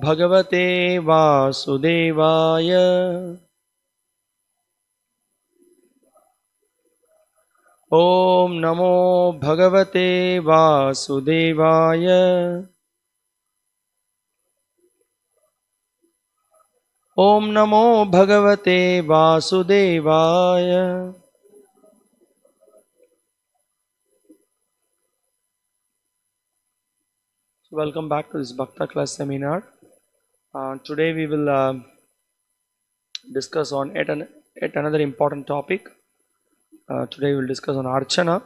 Bhagavate Vasudevaya. Om Namo Bhagavate Vasudevaya. Om Namo Bhagavate Vasudevaya. So welcome back to this Bhakta class seminar. Today we will discuss on yet another important topic. Today we will discuss on Archana,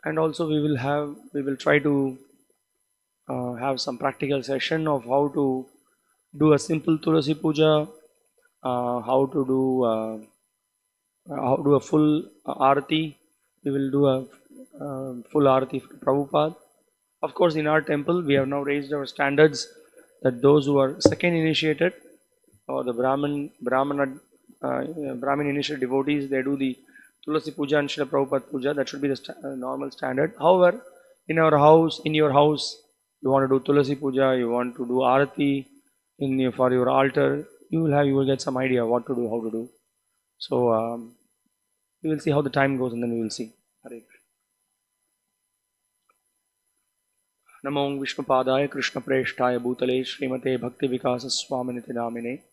and also we will try to have some practical session of how to do a simple Tulasi puja, how to do a full Aarti. We will do a full Aarti for Prabhupada. Of course, in our temple, we have now raised our standards that those who are second initiated or the Brahmin initiated devotees, they do the Tulasi puja and Srila Prabhupada puja. That should be the normal standard. However, in your house, you want to do Tulasi puja, you want to do Aarti for your altar, you will get some idea what to do, how to do. So we will see how the time goes, and then we will see. Hare Namo Vishnupadaya Krishna Preshtaya Bhutale Srimate Bhakti Vikasa Swaminiti Namine.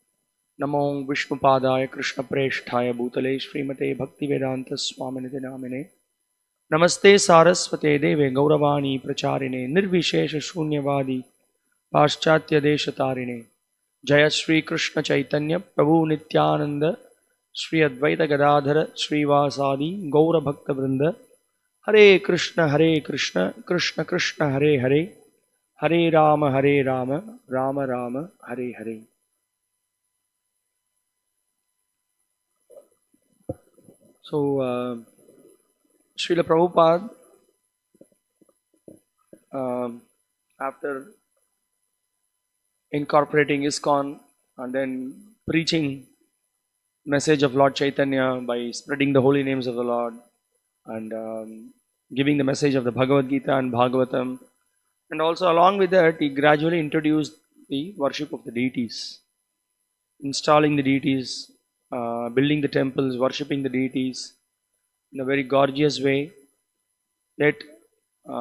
Namo Vishnupadaya Krishna Preshtaya Bhutale Srimate Bhakti Vedanta Swaminiti Namine. Namaste Saraswate Deve Gauravani Pracharine Nirvishesha Shunyavadi Paschatya Deshatarine. Jaya Shri Krishna Chaitanya Prabhu Nityananda Shri Advaita Gadadhara Srivasadi Gaura Bhakta Vrinda. Hare Krishna, Krishna Krishna, Hare Hare, Hare Rama, Rama Rama, Hare Hare. So, Srila Prabhupada, after incorporating ISKCON and then preaching message of Lord Chaitanya by spreading the holy names of the Lord, and giving the message of the Bhagavad Gita and Bhagavatam, and also along with that he gradually introduced the worship of the deities, installing the deities, building the temples, worshipping the deities in a very gorgeous way, yet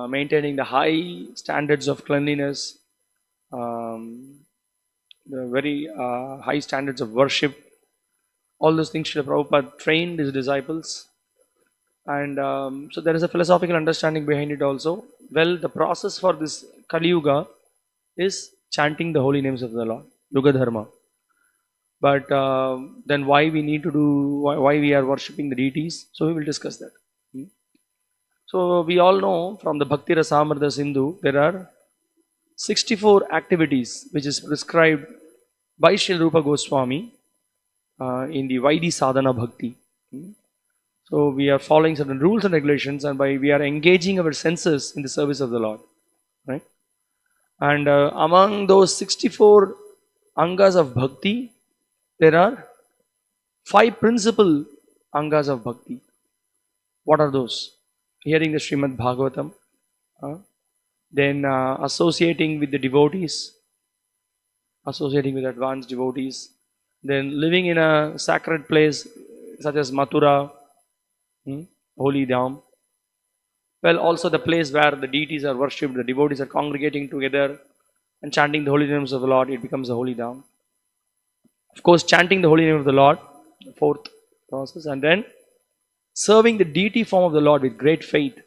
maintaining the high standards of cleanliness, the very high standards of worship. All those things Srila Prabhupada trained his disciples. And so there is a philosophical understanding behind it also. Well, the process for this Kali Yuga is chanting the holy names of the Lord, Yuga Dharma. But then why we are worshipping the deities? So we will discuss that. So we all know from the Bhakti Rasamrita Sindhu, there are 64 activities which is prescribed by Srila Rupa Goswami in the Vaidhi Sadhana Bhakti. So we are following certain rules and regulations, and we are engaging our senses in the service of the Lord, right? And among those 64 angas of bhakti, there are 5 principal angas of bhakti. What are those? Hearing the Srimad Bhagavatam, then associating with the devotees, associating with advanced devotees, then living in a sacred place such as Mathura, holy dham. Well, also the place where the deities are worshipped, the devotees are congregating together and chanting the holy names of the Lord, it becomes a holy dham. Of course, chanting the holy name of the Lord, the 4th process, and then serving the deity form of the Lord with great faith.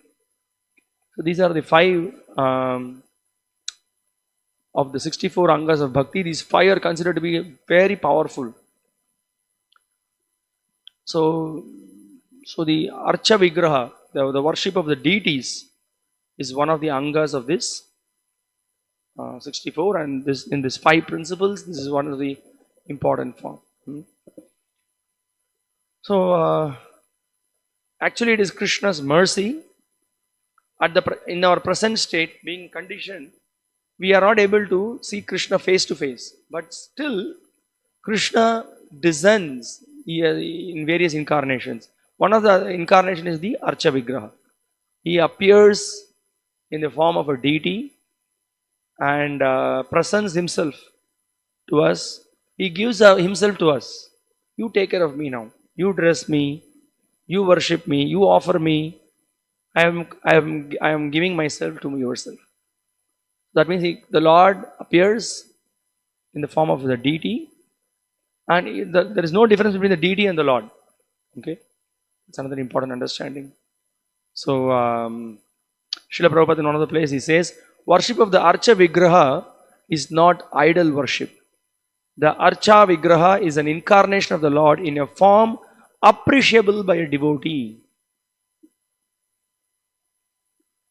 So these are the 5 of the 64 angas of bhakti. These 5 are considered to be very powerful. So the archa vigraha, the worship of the deities, is one of the angas of this 64, and in this 5 principles, this is one of the important form. So actually it is Krishna's mercy. In our present state, being conditioned, we are not able to see Krishna face to face, but still Krishna descends in various incarnations. One of the incarnation is the archa vigraha. He appears in the form of a deity and presents himself to us. He gives himself to us. You take care of me now. You dress me. You worship me. You offer me. I am giving myself to yourself. That means the Lord appears in the form of the deity, and there is no difference between the deity and the Lord. Okay, it's another important understanding. So, Srila Prabhupada in one of the places he says, worship of the archa vigraha is not idol worship. The archa vigraha is an incarnation of the Lord in a form appreciable by a devotee.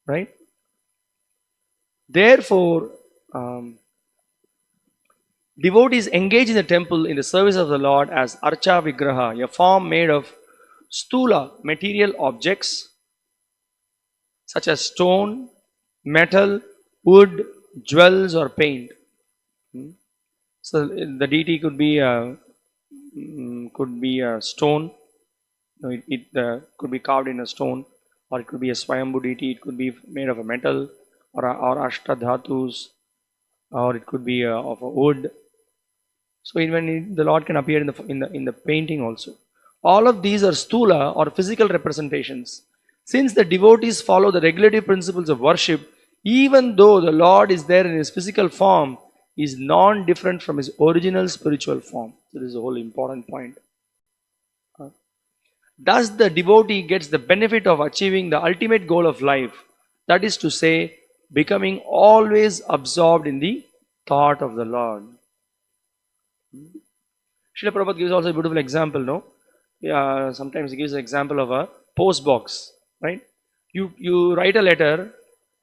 Right? Therefore, devotees engage in the temple in the service of the Lord as archa vigraha, a form made of stula material objects such as stone, metal, wood, jewels, or paint. So the deity could be a stone. It could be carved in a stone, or it could be a Swayambhu deity. It could be made of a metal, or ashtadhatus, or it could be of a wood. So even the Lord can appear in the painting also. All of these are stula or physical representations. Since the devotees follow the regulative principles of worship, even though the Lord is there in his physical form, he is non-different from his original spiritual form. So this is a whole important point. Thus, the devotee gets the benefit of achieving the ultimate goal of life, that is to say, becoming always absorbed in the thought of the Lord. Srila Prabhupada gives also a beautiful example, no? Sometimes he gives an example of a post box, right? You write a letter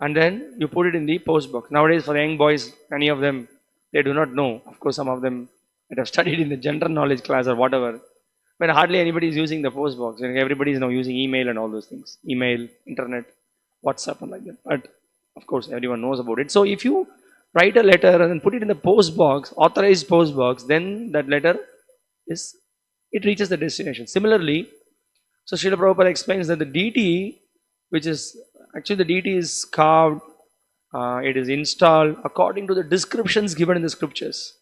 and then you put it in the post box. Nowadays, for the young boys, many of them, they do not know. Of course, some of them that have studied in the general knowledge class or whatever. But hardly anybody is using the post box. Everybody is now using email and all those things. Email, internet, WhatsApp and like that. But of course, everyone knows about it. So if you write a letter and then put it in the post box, authorized post box, then that letter it reaches the destination. Similarly, so Srila Prabhupada explains that the deity, which is actually the deity is carved, it is installed according to the descriptions given in the scriptures.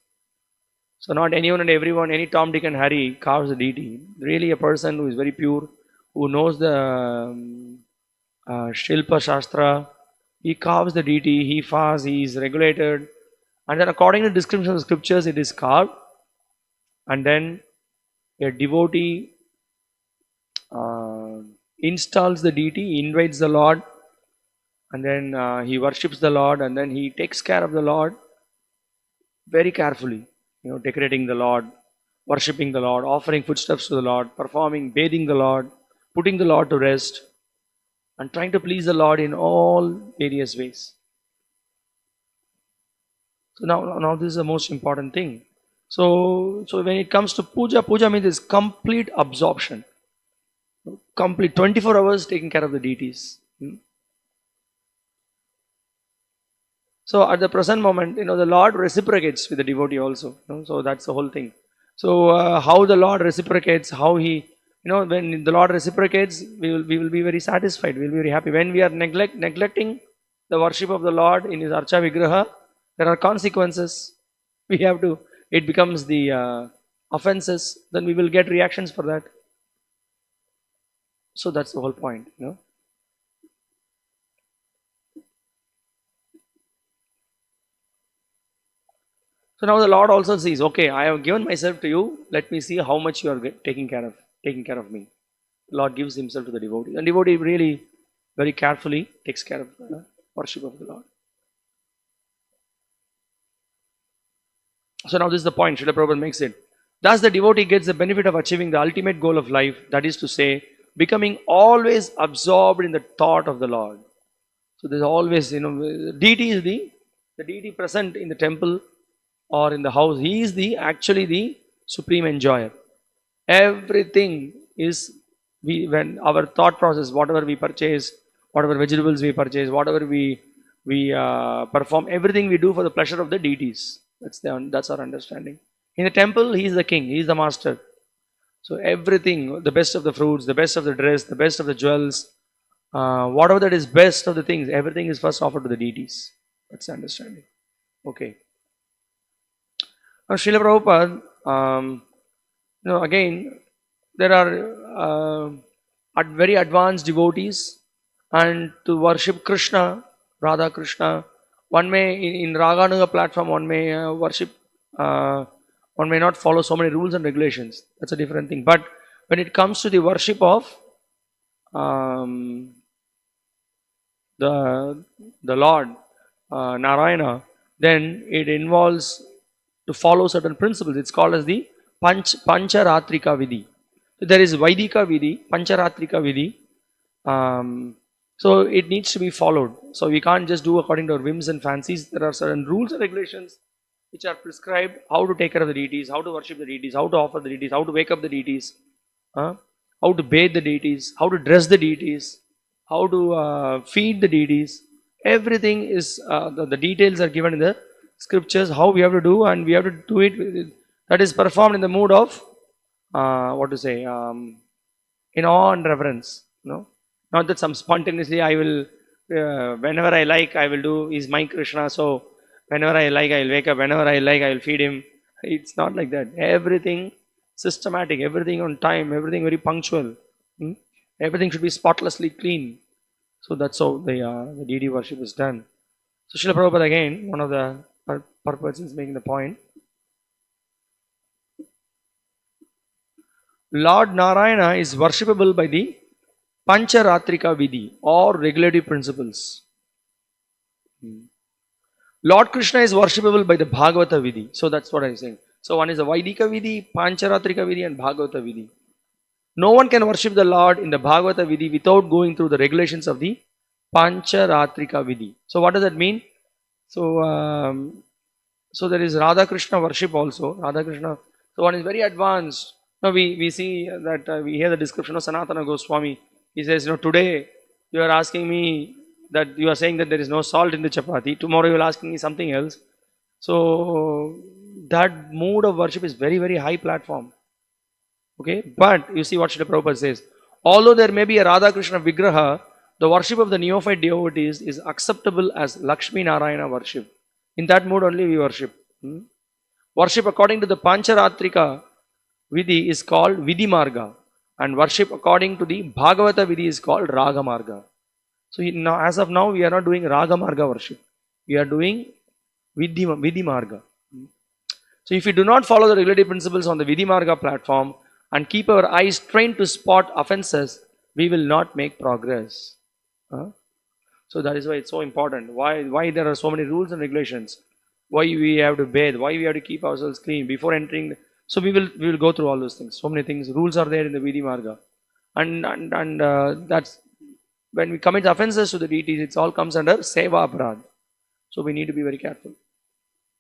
So not anyone and everyone, any Tom, Dick and Harry carves the deity. Really a person who is very pure, who knows the Shilpa Shastra, he carves the deity, he fasts, he is regulated, and then according to the description of the scriptures, it is carved, and then a devotee installs the deity, invites the Lord, and then he worships the Lord, and then he takes care of the Lord very carefully. Decorating the Lord, worshipping the Lord, offering foodstuffs to the Lord, performing, bathing the Lord, putting the Lord to rest, and trying to please the Lord in all various ways. So now this is the most important thing. So when it comes to puja means is complete absorption. Complete 24 hours taking care of the deities. So at the present moment, the Lord reciprocates with the devotee also. So that's the whole thing. So how the Lord reciprocates, how he, when the Lord reciprocates, we will be very satisfied. We will be very happy. When we are neglecting the worship of the Lord in his archa vigraha, there are consequences. It becomes the offenses. Then we will get reactions for that. So that's the whole point. So now the Lord also sees, okay, I have given myself to you. Let me see how much you are taking care of me. The Lord gives himself to the devotee. And devotee really very carefully takes care of the worship of the Lord. So now this is the point, Srila Prabhupada makes it. Thus the devotee gets the benefit of achieving the ultimate goal of life, that is to say, becoming always absorbed in the thought of the Lord. So there's always, deity is the deity present in the temple or in the house. He is actually the supreme enjoyer. Everything is, when our thought process, whatever we purchase, whatever vegetables we purchase, whatever we perform, everything we do for the pleasure of the deities. That's our understanding. In the temple, he is the king, he is the master. So everything, the best of the fruits, the best of the dress, the best of the jewels, whatever that is best of the things, everything is first offered to the deities. That's the understanding. Okay. Srila Prabhupada, again, there are very advanced devotees, and to worship Krishna, Radha Krishna, one may, in Raganuga platform, one may worship, one may not follow so many rules and regulations. That's a different thing. But when it comes to the worship of um, the Lord Narayana, then it involves to follow certain principles. It's called as the Pancharatrika Vidhi. So there is Vaidika Vidhi, Pancharatrika Vidhi. So it needs to be followed. So we can't just do according to our whims and fancies. There are certain rules and regulations which are prescribed how to take care of the deities, how to worship the deities, how to offer the deities, how to wake up the deities, how to bathe the deities, how to dress the deities, how to feed the deities. Everything is, the details are given in the scriptures, how we have to do, and we have to do it. That is performed in the mood of, what to say, in awe and reverence. Not that some spontaneously I will, whenever I like, I will do, is my Krishna, so whenever I like, I will wake up, whenever I like, I will feed him. It's not like that. Everything systematic, everything on time, everything very punctual. Everything should be spotlessly clean. So that's how the deity worship is done. So Srila Prabhupada again, one of the purposes is making the point. Lord Narayana is worshipable by the Pancharatrika Vidhi or regulative principles. Lord Krishna is worshipable by the Bhagavata Vidhi. So that's what I'm saying. So one is the Vaidika Vidhi, Pancharatrika Vidhi and Bhagavata Vidhi. No one can worship the Lord in the Bhagavata Vidhi without going through the regulations of the Pancharatrika Vidhi. So what does that mean? So, so there is Radha Krishna worship also. Radha Krishna. So one is very advanced. Now we see that we hear the description of Sanatana Goswami. He says, today you are asking me that you are saying that there is no salt in the chapati. Tomorrow you will asking me something else. So that mood of worship is very, very high platform. Okay, but you see what Srila Prabhupada says. Although there may be a Radha Krishna vigraha, the worship of the neophyte devotees is acceptable as Lakshmi Narayana worship. In that mood only we worship. Worship according to the Pancharatrika Vidhi is called Vidhi marga, and worship according to the Bhagavata Vidhi is called Raga marga. So now, as of now, we are not doing Raga marga worship. We are doing Vidhi marga. So if we do not follow the regulative principles on the Vidhi marga platform and keep our eyes trained to spot offenses, we will not make progress. So that is why it's so important. Why there are so many rules and regulations. Why we have to bathe. Why we have to keep ourselves clean before entering. So we will go through all those things. So many things. Rules are there in the Vidhi marga, and that's when we commit offenses to the deities. It all comes under seva aparad. So we need to be very careful.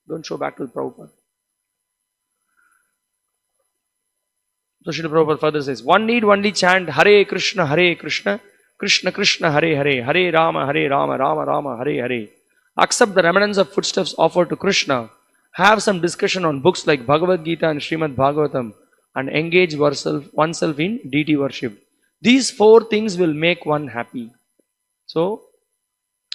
Don't show back to the Prabhupada. So Srila Prabhupada further says, one need only chant Hare Krishna, Krishna Krishna, Hare Hare, Hare Rama, Rama Rama, Hare Hare. Accept the remnants of footsteps offered to Krishna. Have some discussion on books like Bhagavad Gita and Srimad Bhagavatam, and engage oneself in deity worship. These four things will make one happy. So,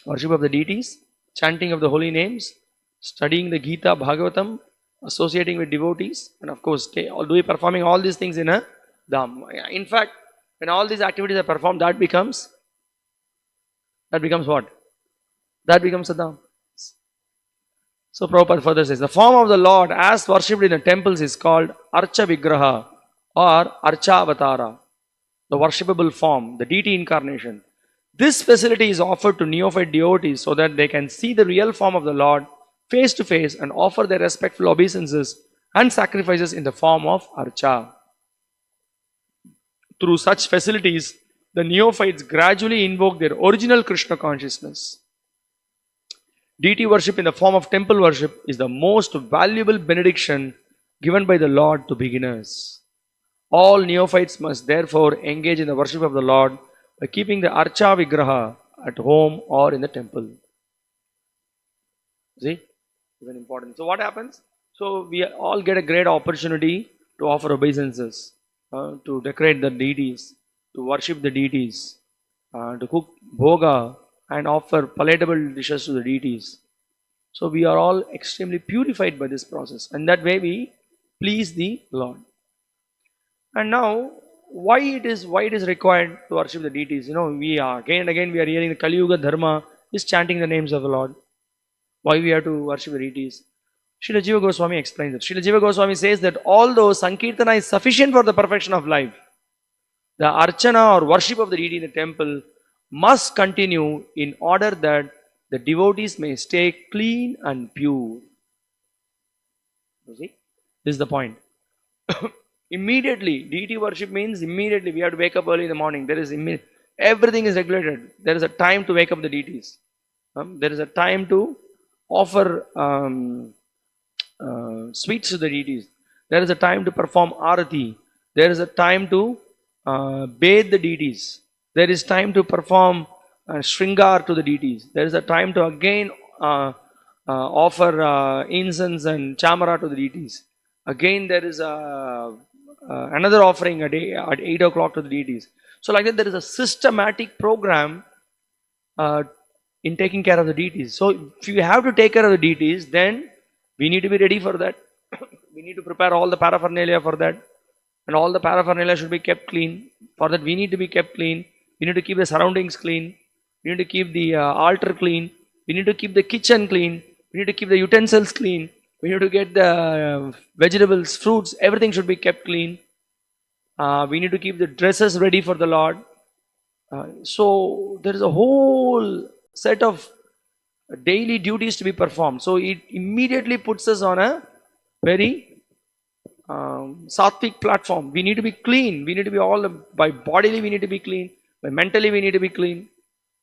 worship of the deities, chanting of the holy names, studying the Gita, Bhagavatam, associating with devotees, and of course, performing all these things in a dham. In fact, when all these activities are performed, that becomes what? That becomes a dham. So Prabhupada further says, the form of the Lord as worshipped in the temples is called archa vigraha or archa avatara, the worshipable form, the deity incarnation. This facility is offered to neophyte devotees so that they can see the real form of the Lord face to face and offer their respectful obeisances and sacrifices in the form of archa. Through such facilities, the neophytes gradually invoke their original Krishna consciousness. Deity worship in the form of temple worship is the most valuable benediction given by the Lord to beginners. All neophytes must therefore engage in the worship of the Lord by keeping the archa vigraha at home or in the temple. See? Very important. So what happens? So we all get a great opportunity to offer obeisances, to decorate the deities, to worship the deities, to cook bhoga and offer palatable dishes to the deities. So we are all extremely purified by this process, and that way we please the Lord. And now, why it is required to worship the deities? We are again and again we are hearing the Kali Yuga Dharma is chanting the names of the Lord. Why we have to worship the deities? Srila Jiva Goswami explains it. Srila Jiva Goswami says that although Sankirtana is sufficient for the perfection of life, the archana or worship of the deity in the temple must continue in order that the devotees may stay clean and pure. You see? This is the point. Immediately, deity worship means immediately we have to wake up early in the morning. Everything is regulated. There is a time to wake up the deities. There is a time to offer sweets to the deities. There is a time to perform arati. There is a time to bathe the deities. There is time to perform shringar to the deities. There is a time to again offer incense and chamara to the deities. Again, there is another offering a day at 8 o'clock to the deities. So like that, there is a systematic program in taking care of the deities. So if you have to take care of the deities, then we need to be ready for that. We need to prepare all the paraphernalia for that. And all the paraphernalia should be kept clean. For that, we need to be kept clean. We need to keep the surroundings clean. We need to keep the altar clean. We need to keep the kitchen clean. We need to keep the utensils clean. We need to get the vegetables, fruits, everything should be kept clean. We need to keep the dresses ready for the Lord. So there is a whole set of daily duties to be performed. So it immediately puts us on a very sattvic platform. We need to be clean. We need to be by bodily we need to be clean. By mentally we need to be clean.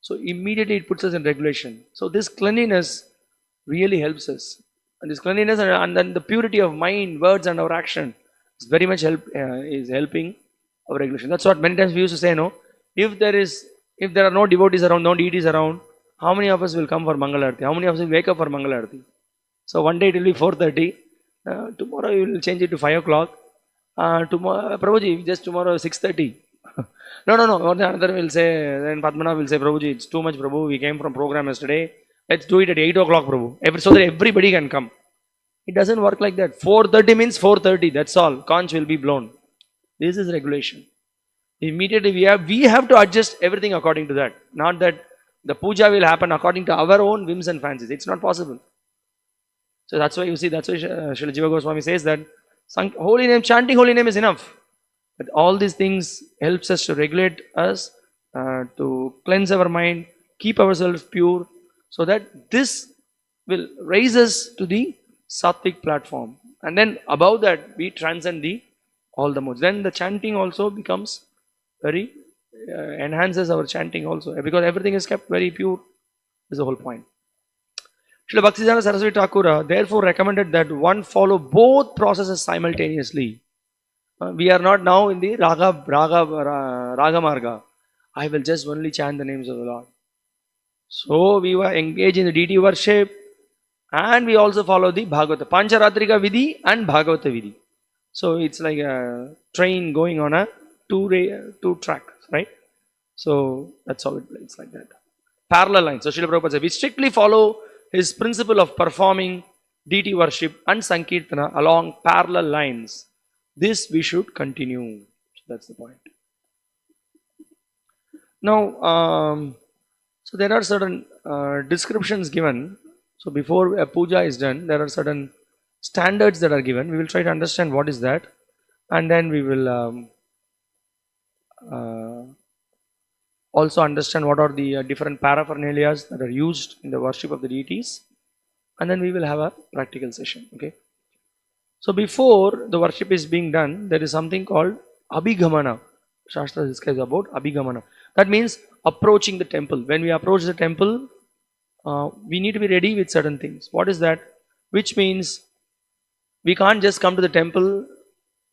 So immediately it puts us in regulation. So this cleanliness really helps us. And this cleanliness and then the purity of mind, words and our action is very much is helping our regulation. That's what many times we used to say, no? If there are no devotees around, no deities around, how many of us will come for Mangalarti? How many of us will wake up for Mangalarti? So one day it will be 4:30. Tomorrow you will change it to 5 o'clock. Tomorrow, Prabhuji, just tomorrow 6:30. No. Another will say, then Padmanav will say, Prabhuji, it's too much, Prabhu. We came from program yesterday. Let's do it at 8 o'clock, Prabhu. So that everybody can come. It doesn't work like that. 4:30 means 4:30. That's all. Conch will be blown. This is regulation. Immediately we have to adjust everything according to that. Not that the puja will happen according to our own whims and fancies. It's not possible. So that's why Srila Jiva Goswami says that holy name, chanting holy name is enough. But all these things helps us to regulate us, to cleanse our mind, keep ourselves pure, so that this will raise us to the sattvic platform. And then above that, we transcend all the modes. Then the chanting also becomes very, enhances our chanting also. Because everything is kept very pure, is the whole point. Srila Bhaktisiddhanta Saraswati Thakura therefore recommended that one follow both processes simultaneously. We are not now in the raga marga. I will just only chant the names of the Lord. So we were engaged in the deity worship, and we also follow the Bhagavata, Pancharatrika Vidhi and Bhagavata Vidhi. So it's like a train going on a two track, right? So that's how it's like that. Parallel lines. So Srila Prabhupada said, we strictly follow his principle of performing deity worship and Sankirtana along parallel lines. This we should continue. So that's the point. Now, so there are certain descriptions given. So before a puja is done, there are certain standards that are given. We will try to understand what is that, and then we will also understand what are the different paraphernalia that are used in the worship of the deities, and then we will have a practical session. Okay. So before the worship is being done, there is something called abhigamana. Shastra describes about abhigamana. That means approaching the temple. When we approach the temple, we need to be ready with certain things. What is that? Which means we can't just come to the temple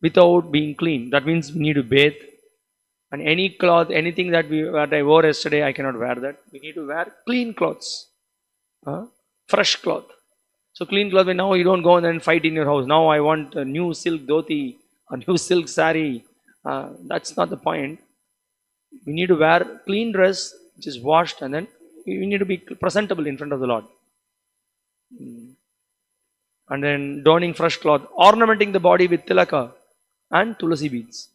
without being clean. That means we need to bathe. And any cloth, anything that I wore yesterday, I cannot wear that. We need to wear clean clothes, fresh cloth. So clean cloth. Now you don't go and fight in your house. Now I want a new silk dhoti, a new silk sari. That's not the point. We need to wear clean dress, which is washed, and then we need to be presentable in front of the Lord. And then donning fresh cloth, ornamenting the body with tilaka and tulasi beads.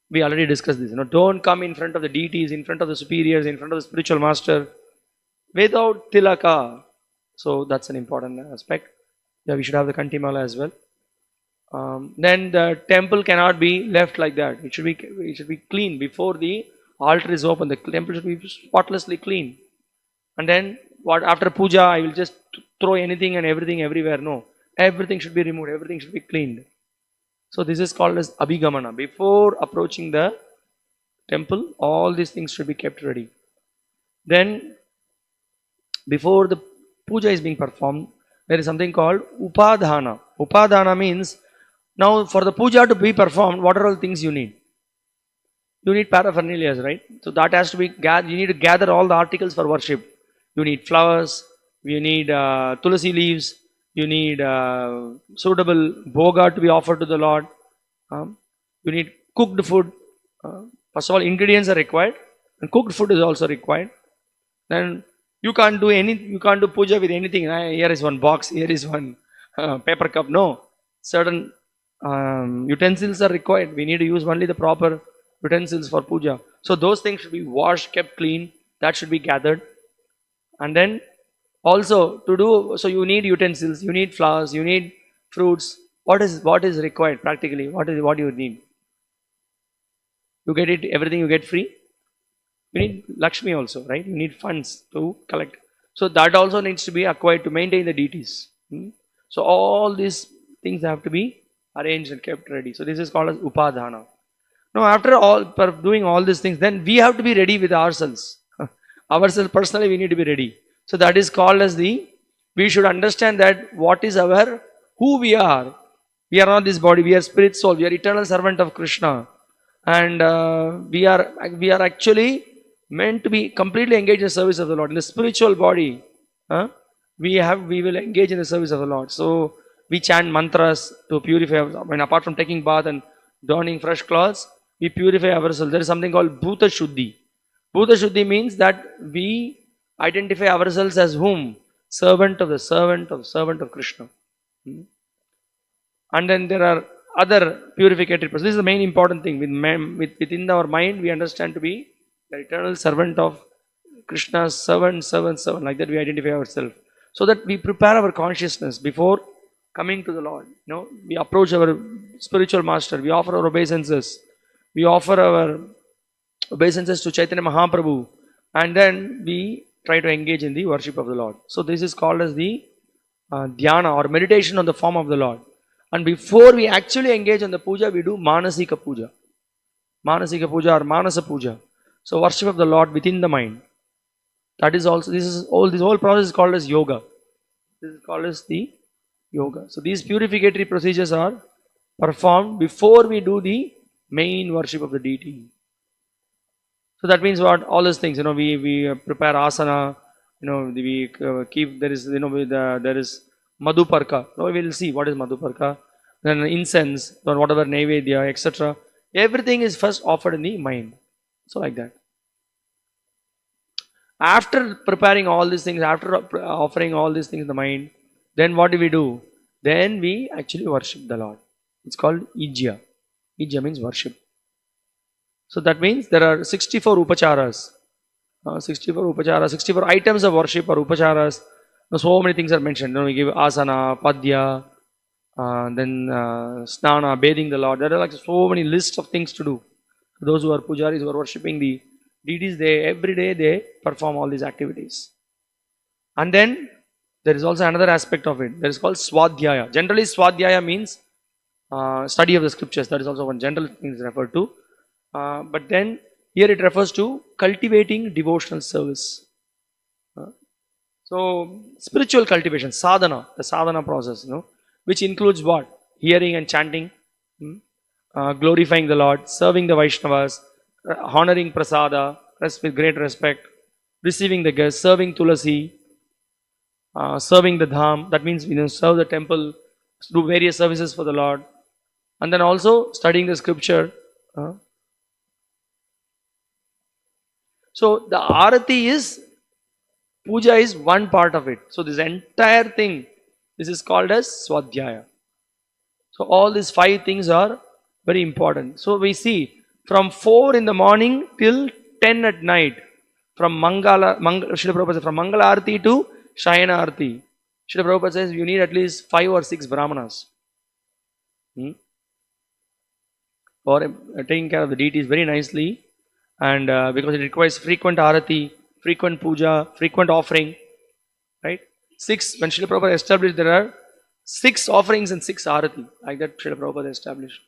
We already discussed this. Don't come in front of the deities, in front of the superiors, in front of the spiritual master without tilaka. So that's an important aspect. Yeah, we should have the kantimala as well. Then the temple cannot be left like that. It should be clean before the altar is open. The temple should be spotlessly clean. And then what after puja I will just throw anything and everything everywhere. No, everything should be removed. Everything should be cleaned. So this is called as abhigamana. Before approaching the temple, all these things should be kept ready. Then before the puja is being performed, there is something called upadhana. Upadhana means now for the puja to be performed, what are all things you need? You need paraphernalia, right? So that has to be gathered. You need to gather all the articles for worship. You need flowers, you need tulasi leaves, you need suitable bhoga to be offered to the Lord. You need cooked food. First of all, ingredients are required, and cooked food is also required. Then you can't do puja with anything. Here is one box, here is one paper cup. No, certain utensils are required. We need to use only the proper utensils for puja. So those things should be washed, kept clean. That should be gathered. And then also to do so, you need utensils, you need flowers, you need fruits. What is required practically? What you need? You get it, everything you get free. You need Lakshmi also, right? You need funds to collect. So that also needs to be acquired to maintain the deities. So all these things have to be arranged and kept ready. So this is called as upadhana. Now after doing all these things, then we have to be ready with ourselves. Ourselves personally we need to be ready. So that is called as we should understand that what is who we are. We are not this body, we are spirit soul, we are eternal servant of Krishna. And we are actually meant to be completely engaged in the service of the Lord. In the spiritual body, we will engage in the service of the Lord. So we chant mantras to purify. Apart from taking bath and donning fresh clothes, we purify ourselves. There is something called Bhuta Shuddhi. Bhuta Shuddhi means that we identify ourselves as whom? Servant of Krishna. And then there are other purificatory processes. This is the main important thing. Within our mind, we understand to be the eternal servant of Krishna's servant. Like that we identify ourselves. So that we prepare our consciousness before coming to the Lord. We approach our spiritual master. We offer our obeisances. We offer our obeisances to Chaitanya Mahaprabhu, and then we try to engage in the worship of the Lord. So this is called as the dhyana or meditation on the form of the Lord. And before we actually engage in the puja, we do manasika puja. Manasika puja or manasa puja. So worship of the Lord within the mind. That is also, this whole process is called as yoga. This is called as the yoga. So these purificatory procedures are performed before we do the main worship of the deity. So that means what? All those things, we prepare asana, we keep, there is madhuparka. We will see what is madhuparka. Then incense, or whatever naivedya, etc. Everything is first offered in the mind. So like that. After preparing all these things, after offering all these things in the mind, then what do? Then we actually worship the Lord. It's called ijya. Ijya means worship. So that means there are 64 upacharas. 64 items of worship or upacharas. So many things are mentioned. We give asana, padya, then snana, bathing the Lord. There are like so many lists of things to do. Those who are pujaris, who are worshipping the deities, every day they perform all these activities. And then there is also another aspect of it. That is called swadhyaya. Generally, swadhyaya means study of the scriptures. That is also one general thing is referred to. But then here it refers to cultivating devotional service. So spiritual cultivation, sadhana, the sadhana process, which includes what? Hearing and chanting, glorifying the Lord, serving the Vaishnavas, honoring prasada with great respect, receiving the guests, serving tulasi, serving the dham. That means serve the temple, do various services for the Lord, and then also studying the scripture. So the arati is Puja is one part of it. So this entire thing, this is called as Swadhyaya. So all these five things are very important. So we see from 4 in the morning till 10 at night, from Srila Prabhupada says, from Mangala Arti to Shayana Arti. Srila Prabhupada says you need at least 5 or 6 brahmanas for taking care of the deities very nicely, and because it requires frequent arati, frequent puja, frequent offering, right? 6, when Srila Prabhupada established, there are 6 offerings and 6 arati, like that Srila Prabhupada established.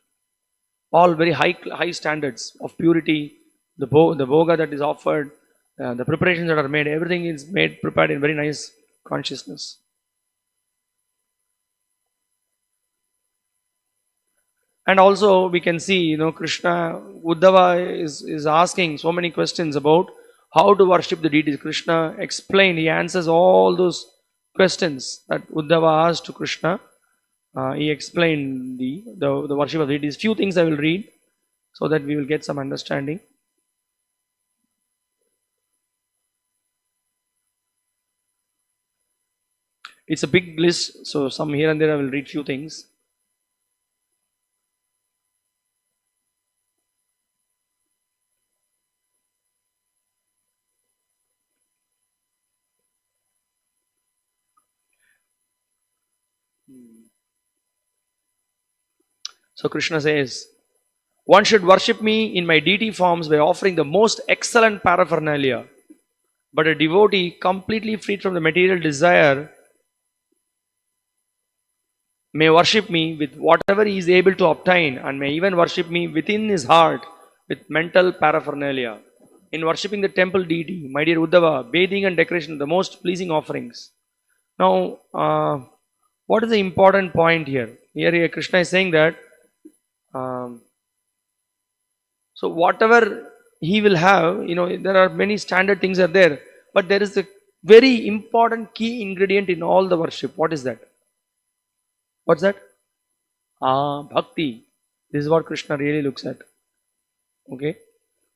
All very high standards of purity, the bhoga that is offered, the preparations that are made, everything is prepared in very nice consciousness. And also we can see, Krishna, Uddhava is asking so many questions about how to worship the deities. Krishna explained, he answers all those questions that Uddhava asked to Krishna. He explained the worship of deities. Few things I will read so that we will get some understanding. It's a big list, so some here and there I will read few things. So Krishna says, one should worship me in my deity forms by offering the most excellent paraphernalia. But a devotee completely freed from the material desire may worship me with whatever he is able to obtain, and may even worship me within his heart with mental paraphernalia. In worshipping the temple deity, my dear Uddhava, bathing and decoration are the most pleasing offerings. Now, what is the important point here? Here Krishna is saying that so whatever he will have, there are many standard things are there, but there is a very important key ingredient in all the worship. What is that? What's that? Bhakti. This is what Krishna really looks at. Okay.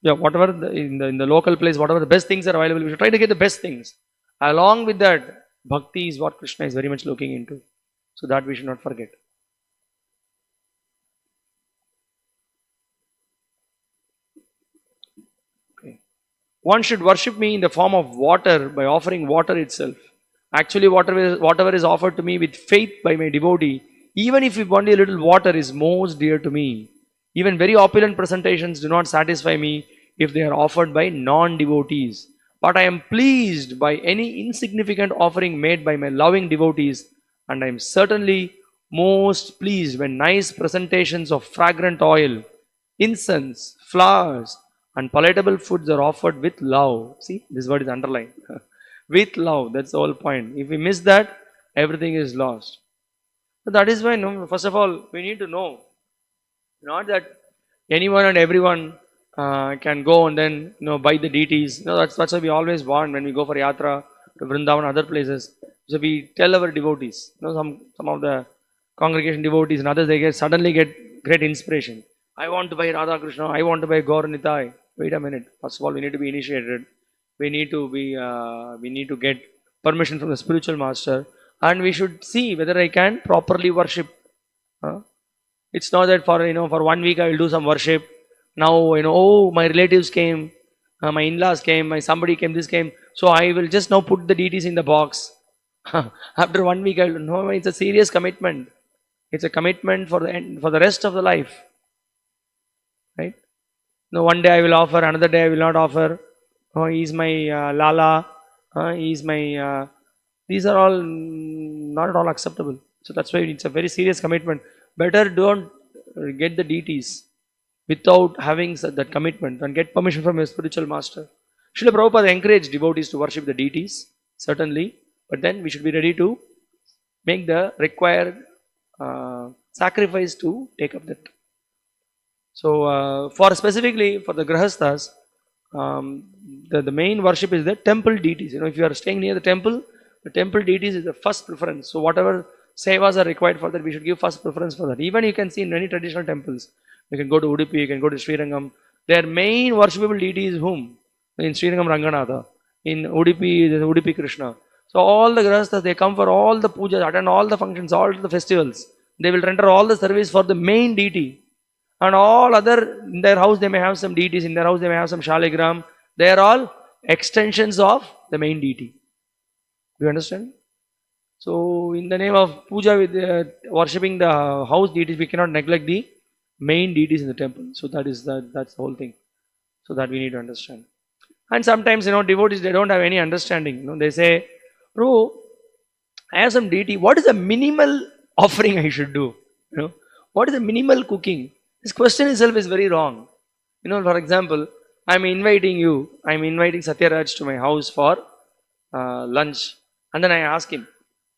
Yeah, whatever in the local place, whatever the best things are available, we should try to get the best things. Along with that, Bhakti is what Krishna is very much looking into. So that we should not forget. One should worship me in the form of water by offering water itself. Actually, whatever is offered to me with faith by my devotee, even if only a little water, is most dear to me. Even very opulent presentations do not satisfy me if they are offered by non-devotees. But I am pleased by any insignificant offering made by my loving devotees, and I am certainly most pleased when nice presentations of fragrant oil, incense, flowers, and palatable foods are offered with love. See, this word is underlined. With love, that's the whole point. If we miss that, everything is lost. So that is why, first of all, we need to know, not that anyone and everyone can go and then buy the deities. That's why we always want when we go for yatra to Vrindavan and other places. So we tell our devotees, some of the congregation devotees and others, they suddenly get great inspiration. I want to buy Radha Krishna, I want to buy Gaur Nitai. Wait a minute. First of all, we need to be initiated. We need to get permission from the spiritual master, and we should see whether I can properly worship. It's not that for 1 week I will do some worship. Now oh, my relatives came, my in-laws came, my somebody came, this came. So I will just now put the deities in the box. After 1 week I will no. It's a serious commitment. It's a commitment for the rest of the life. Right? No, one day I will offer, another day I will not offer. Oh, he's my lala. He's my. These are all not at all acceptable. So that's why it's a very serious commitment. Better don't get the deities without having that commitment and get permission from your spiritual master. Srila Prabhupada encouraged devotees to worship the deities, certainly, but then we should be ready to make the required sacrifice to take up that. So, specifically for the grahasthas, the main worship is the temple deities. If you are staying near the temple deities is the first preference. So, whatever sevas are required for that, we should give first preference for that. Even you can see in many traditional temples, you can go to Udupi, you can go to Srirangam. Their main worshipable deity is whom? In Srirangam Ranganatha. In Udupi, there's Udupi Krishna. So all the grahasthas, they come for all the pujas, attend all the functions, all the festivals. They will render all the service for the main deity. And all other, in their house they may have some deities, in their house they may have some shaligram. They are all extensions of the main deity. Do you understand? So in the name of puja, with worshipping the house deities, we cannot neglect the main deities in the temple. So that's the whole thing. So that we need to understand. And sometimes, devotees, they don't have any understanding. They say, Prabhu, I have some deity. What is the minimal offering I should do? What is the minimal cooking? This question itself is very wrong. For example, I'm inviting Satyaraj to my house for lunch. And then I ask him,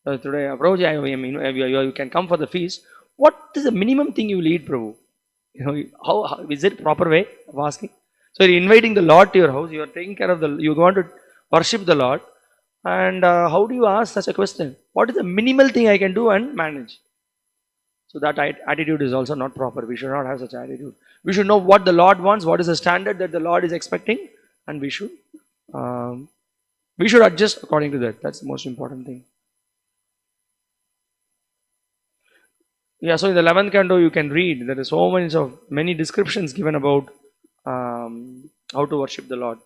today, Prabhuji, you can come for the feast. What is the minimum thing you will eat, Prabhu? How is it proper way of asking? So you're inviting the Lord to your house. You are taking care of you want to worship the Lord. And how do you ask such a question? What is the minimal thing I can do and manage? So that attitude is also not proper. We should not have such attitude. We should know what the Lord wants, what is the standard that the Lord is expecting, and we should adjust according to that. That's the most important thing. Yeah, so in the 11th canto you can read, there is so many descriptions given about how to worship the Lord.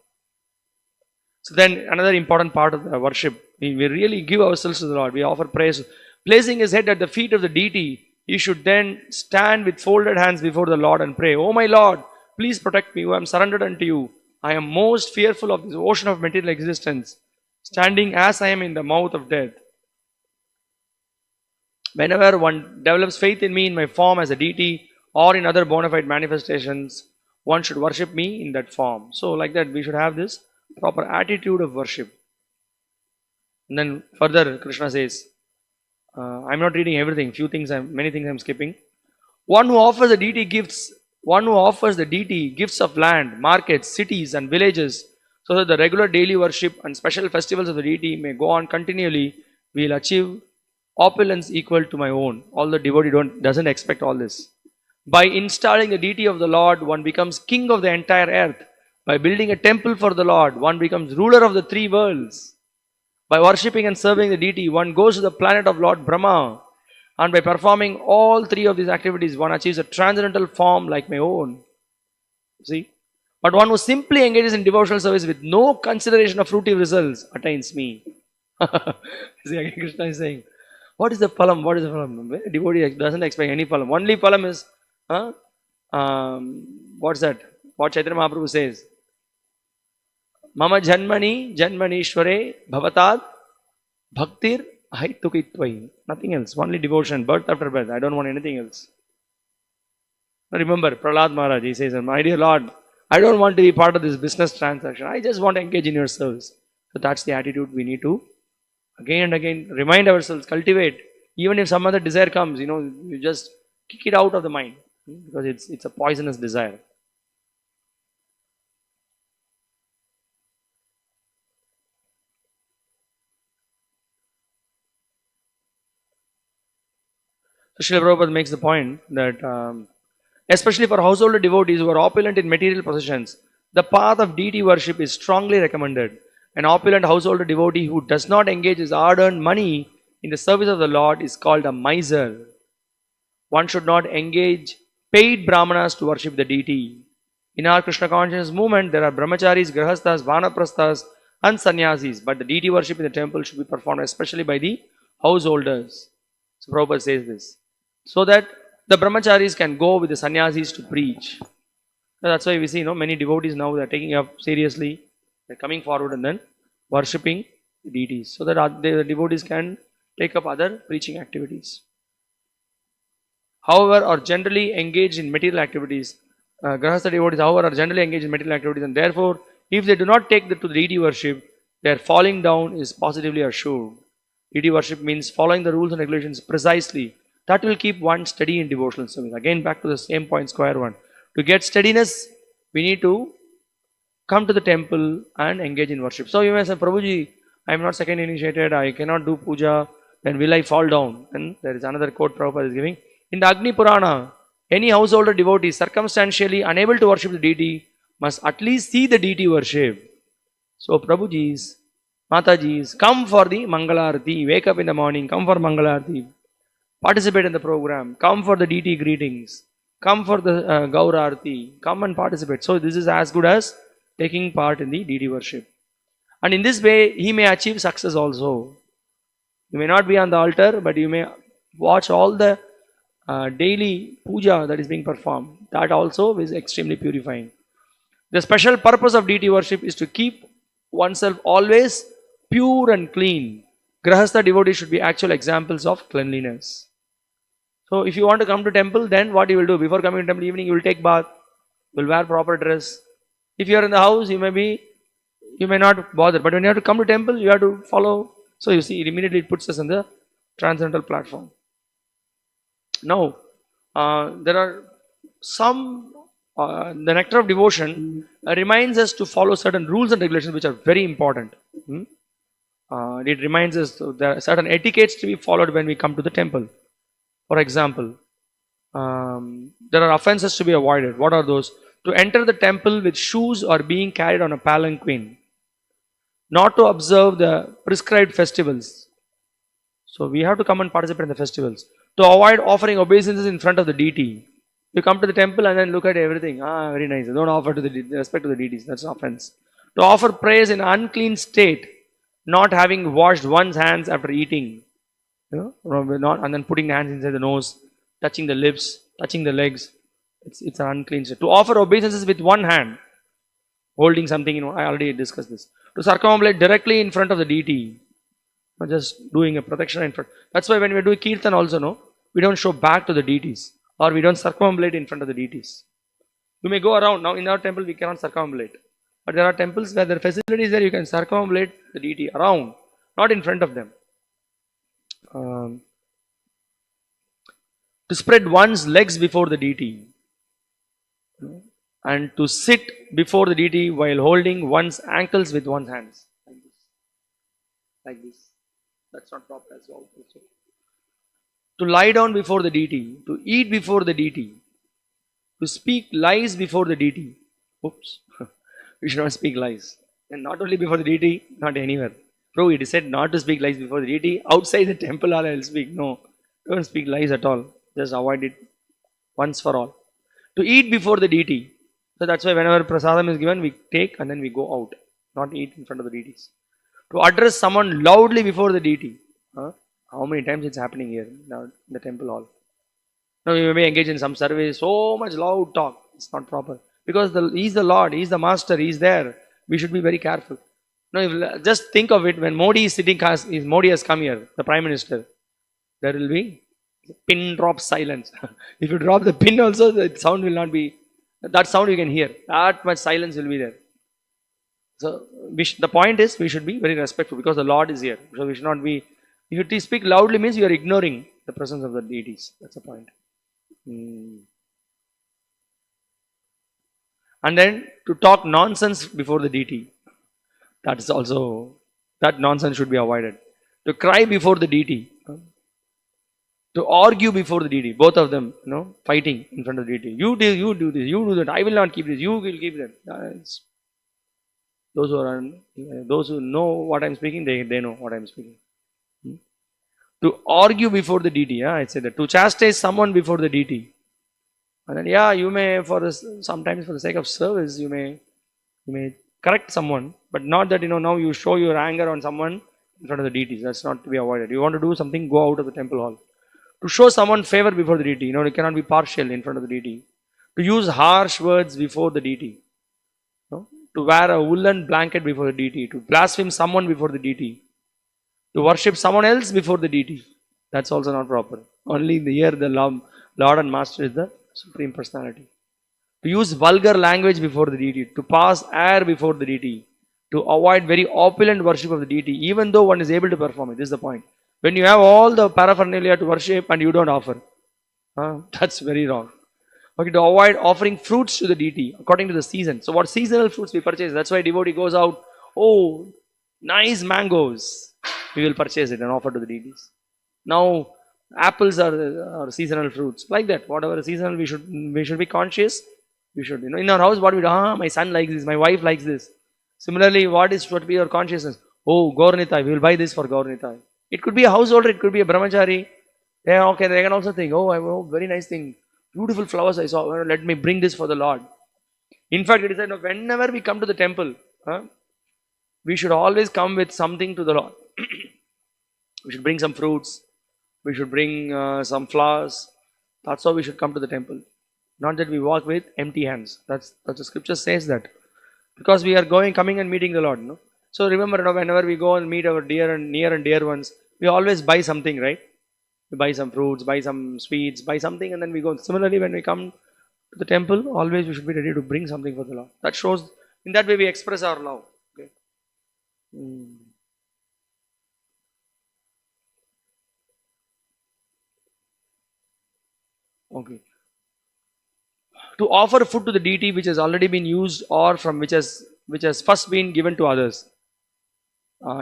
So then another important part of the worship, we really give ourselves to the Lord. We offer praise. Placing his head at the feet of the deity, he should then stand with folded hands before the Lord and pray, "Oh my Lord, please protect me, who am surrendered unto you. I am most fearful of this ocean of material existence, standing as I am in the mouth of death. Whenever one develops faith in me in my form as a deity or in other bona fide manifestations, one should worship me in that form." So like that, we should have this proper attitude of worship. And then further, Krishna says, I'm not reading everything, many things I'm skipping. One who offers the deity gifts of land, markets, cities and villages, so that the regular daily worship and special festivals of the deity may go on continually, will achieve opulence equal to my own. All the devotee doesn't expect all this. By installing the deity of the Lord, one becomes king of the entire earth. By building a temple for the Lord, one becomes ruler of the three worlds. By worshipping and serving the deity, one goes to the planet of Lord Brahma. And by performing all three of these activities, one achieves a transcendental form like my own. See? But one who simply engages in devotional service with no consideration of fruitive results attains me. See, again Krishna is saying, what is the phalam? What is the phalam? Devotee doesn't expect any phalam. Only phalam is, what's that? What Chaitanya Mahaprabhu says. Mama janmani janmanishware bhavatad bhaktir ahaitukittvai. Nothing else. Only devotion, birth after birth. I don't want anything else. Remember, Prahlad Maharaj, he says, my dear Lord, I don't want to be part of this business transaction. I just want to engage in your service. So that's the attitude we need to again and again remind ourselves, cultivate. Even if some other desire comes, you just kick it out of the mind. Because it's a poisonous desire. So Srila Prabhupada makes the point that especially for household devotees who are opulent in material possessions, the path of deity worship is strongly recommended. An opulent household devotee who does not engage his hard-earned money in the service of the Lord is called a miser. One should not engage paid brahmanas to worship the deity. In our Krishna consciousness movement, there are brahmacharis, grahasthas, vanaprasthas and sannyasis, but the deity worship in the temple should be performed especially by the householders. So Prabhupada says this, so that the brahmacharis can go with the sannyasis to preach. So that's why we see many devotees now, they are taking up seriously, they are coming forward and then worshipping the deities, so that the devotees can take up other preaching activities. However, are generally engaged in material activities. Grahastha devotees, however, are generally engaged in material activities, and therefore, if they do not take to the deity worship, their falling down is positively assured. Deity worship means following the rules and regulations precisely. That will keep one steady in devotional service. Again, back to the same point, square one. To get steadiness, we need to come to the temple and engage in worship. So you may say, Prabhuji, I am not second initiated, I cannot do puja, then will I fall down? And there is another quote Prabhupada is giving. In the Agni Purana, any householder devotee circumstantially unable to worship the deity must at least see the deity worship. So Prabhujis, Matajis, come for the Mangalarti. Wake up in the morning, come for Mangalarti. Participate in the program. Come for the deity greetings. Come for the Gaur Arti. Come and participate. So this is as good as taking part in the deity worship. And in this way, he may achieve success also. You may not be on the altar, but you may watch all the daily puja that is being performed. That also is extremely purifying. The special purpose of deity worship is to keep oneself always pure and clean. Grahastha devotees should be actual examples of cleanliness. So if you want to come to temple, then what you will do? Before coming to temple evening, you will take bath, you will wear proper dress. If you are in the house, you may not bother. But when you have to come to temple, you have to follow. So you see, immediately it puts us on the transcendental platform. Now, there are some, the nectar of devotion reminds us to follow certain rules and regulations which are very important. It reminds us there are certain etiquettes to be followed when we come to the temple. For example, there are offenses to be avoided. What are those? To enter the temple with shoes or being carried on a palanquin. Not to observe the prescribed festivals. So we have to come and participate in the festivals. To avoid offering obeisances in front of the deity. You come to the temple and then look at everything. Very nice. Don't offer to the respect to the deities. That's an offense. To offer praise in unclean state, not having washed one's hands after eating. Not, and then putting the hands inside the nose, touching the lips, touching the legs. It's an unclean state. To offer obeisances with one hand, holding something, I already discussed this. To circumambulate directly in front of the deity. Not just doing a protection in front. That's why when we do kirtan also, we don't show back to the deities. Or we don't circumambulate in front of the deities. You may go around. Now in our temple we cannot circumambulate. But there are temples where there are facilities there you can circumambulate the deity around. Not in front of them. To spread one's legs before the deity. And to sit before the deity while holding one's ankles with one's hands. Like this. Like this. That's not proper as well. Also. To lie down before the deity. To eat before the deity. To speak lies before the deity. Oops. We should not speak lies. And not only before the deity, not anywhere. Bro, it is said not to speak lies before the deity. Outside the temple or I'll speak. No. Don't speak lies at all. Just avoid it once for all. To eat before the deity. So that's why whenever prasadam is given, we take and then we go out. Not eat in front of the deities. To address someone loudly before the deity. How many times it's happening here now in the temple hall? Now we may engage in some service, so much loud talk. It's not proper. Because He's the Lord, He's the Master, He's there. We should be very careful. Now just think of it when Modi is sitting, Modi has come here, the Prime Minister. There will be pin drop silence. If you drop the pin also, the sound will not be, that sound you can hear. That much silence will be there. So the point is we should be very respectful because the Lord is here. So we should not be, if you speak loudly means you are ignoring the presence of the deities. That's the point. And then to talk nonsense before the deity. That is also, that nonsense should be avoided. To cry before the deity. To argue before the deity. Both of them, fighting in front of the deity. You do this, you do that. I will not keep this. You will keep that. Those who know what I am speaking, they know what I am speaking. To argue before the deity, I said that. To chastise someone before the deity. And then, you may, sometimes for the sake of service, you may correct someone, but not that, now you show your anger on someone in front of the deities. That's not to be avoided. You want to do something, go out of the temple hall. To show someone favor before the deity, you cannot be partial in front of the deity. To use harsh words before the deity. To wear a woolen blanket before the deity. To blaspheme someone before the deity. To worship someone else before the deity. That's also not proper. Only in the year the Lord and Master is the Supreme Personality. To use vulgar language before the deity. To pass air before the deity. To avoid very opulent worship of the deity, even though one is able to perform it. This is the point. When you have all the paraphernalia to worship and you don't offer, that's very wrong. Okay, to avoid offering fruits to the deity according to the season. So what seasonal fruits we purchase? That's why devotee goes out, nice mangoes. We will purchase it and offer to the deities. Now, apples are seasonal fruits. Like that, whatever is seasonal, we should be conscious. We should, in our house, what we do, my son likes this, my wife likes this. Similarly, what is what be your consciousness? Oh, Gaurnitai, we will buy this for Gaurnitai. It could be a householder, it could be a brahmachari. Yeah, okay, they can also think, oh, very nice thing. Beautiful flowers I saw. Well, let me bring this for the Lord. In fact, it is said, whenever we come to the temple, we should always come with something to the Lord. We should bring some fruits. We should bring some flowers. That's how we should come to the temple. Not that we walk with empty hands. That's the scripture says that. Because we are coming and meeting the Lord. No? So remember, whenever we go and meet our near and dear ones, we always buy something, right? We buy some fruits, buy some sweets, buy something, and then we go. Similarly, when we come to the temple, always we should be ready to bring something for the Lord. That shows, in that way we express our love. Okay. Okay. To offer food to the deity which has already been used or from which has first been given to others.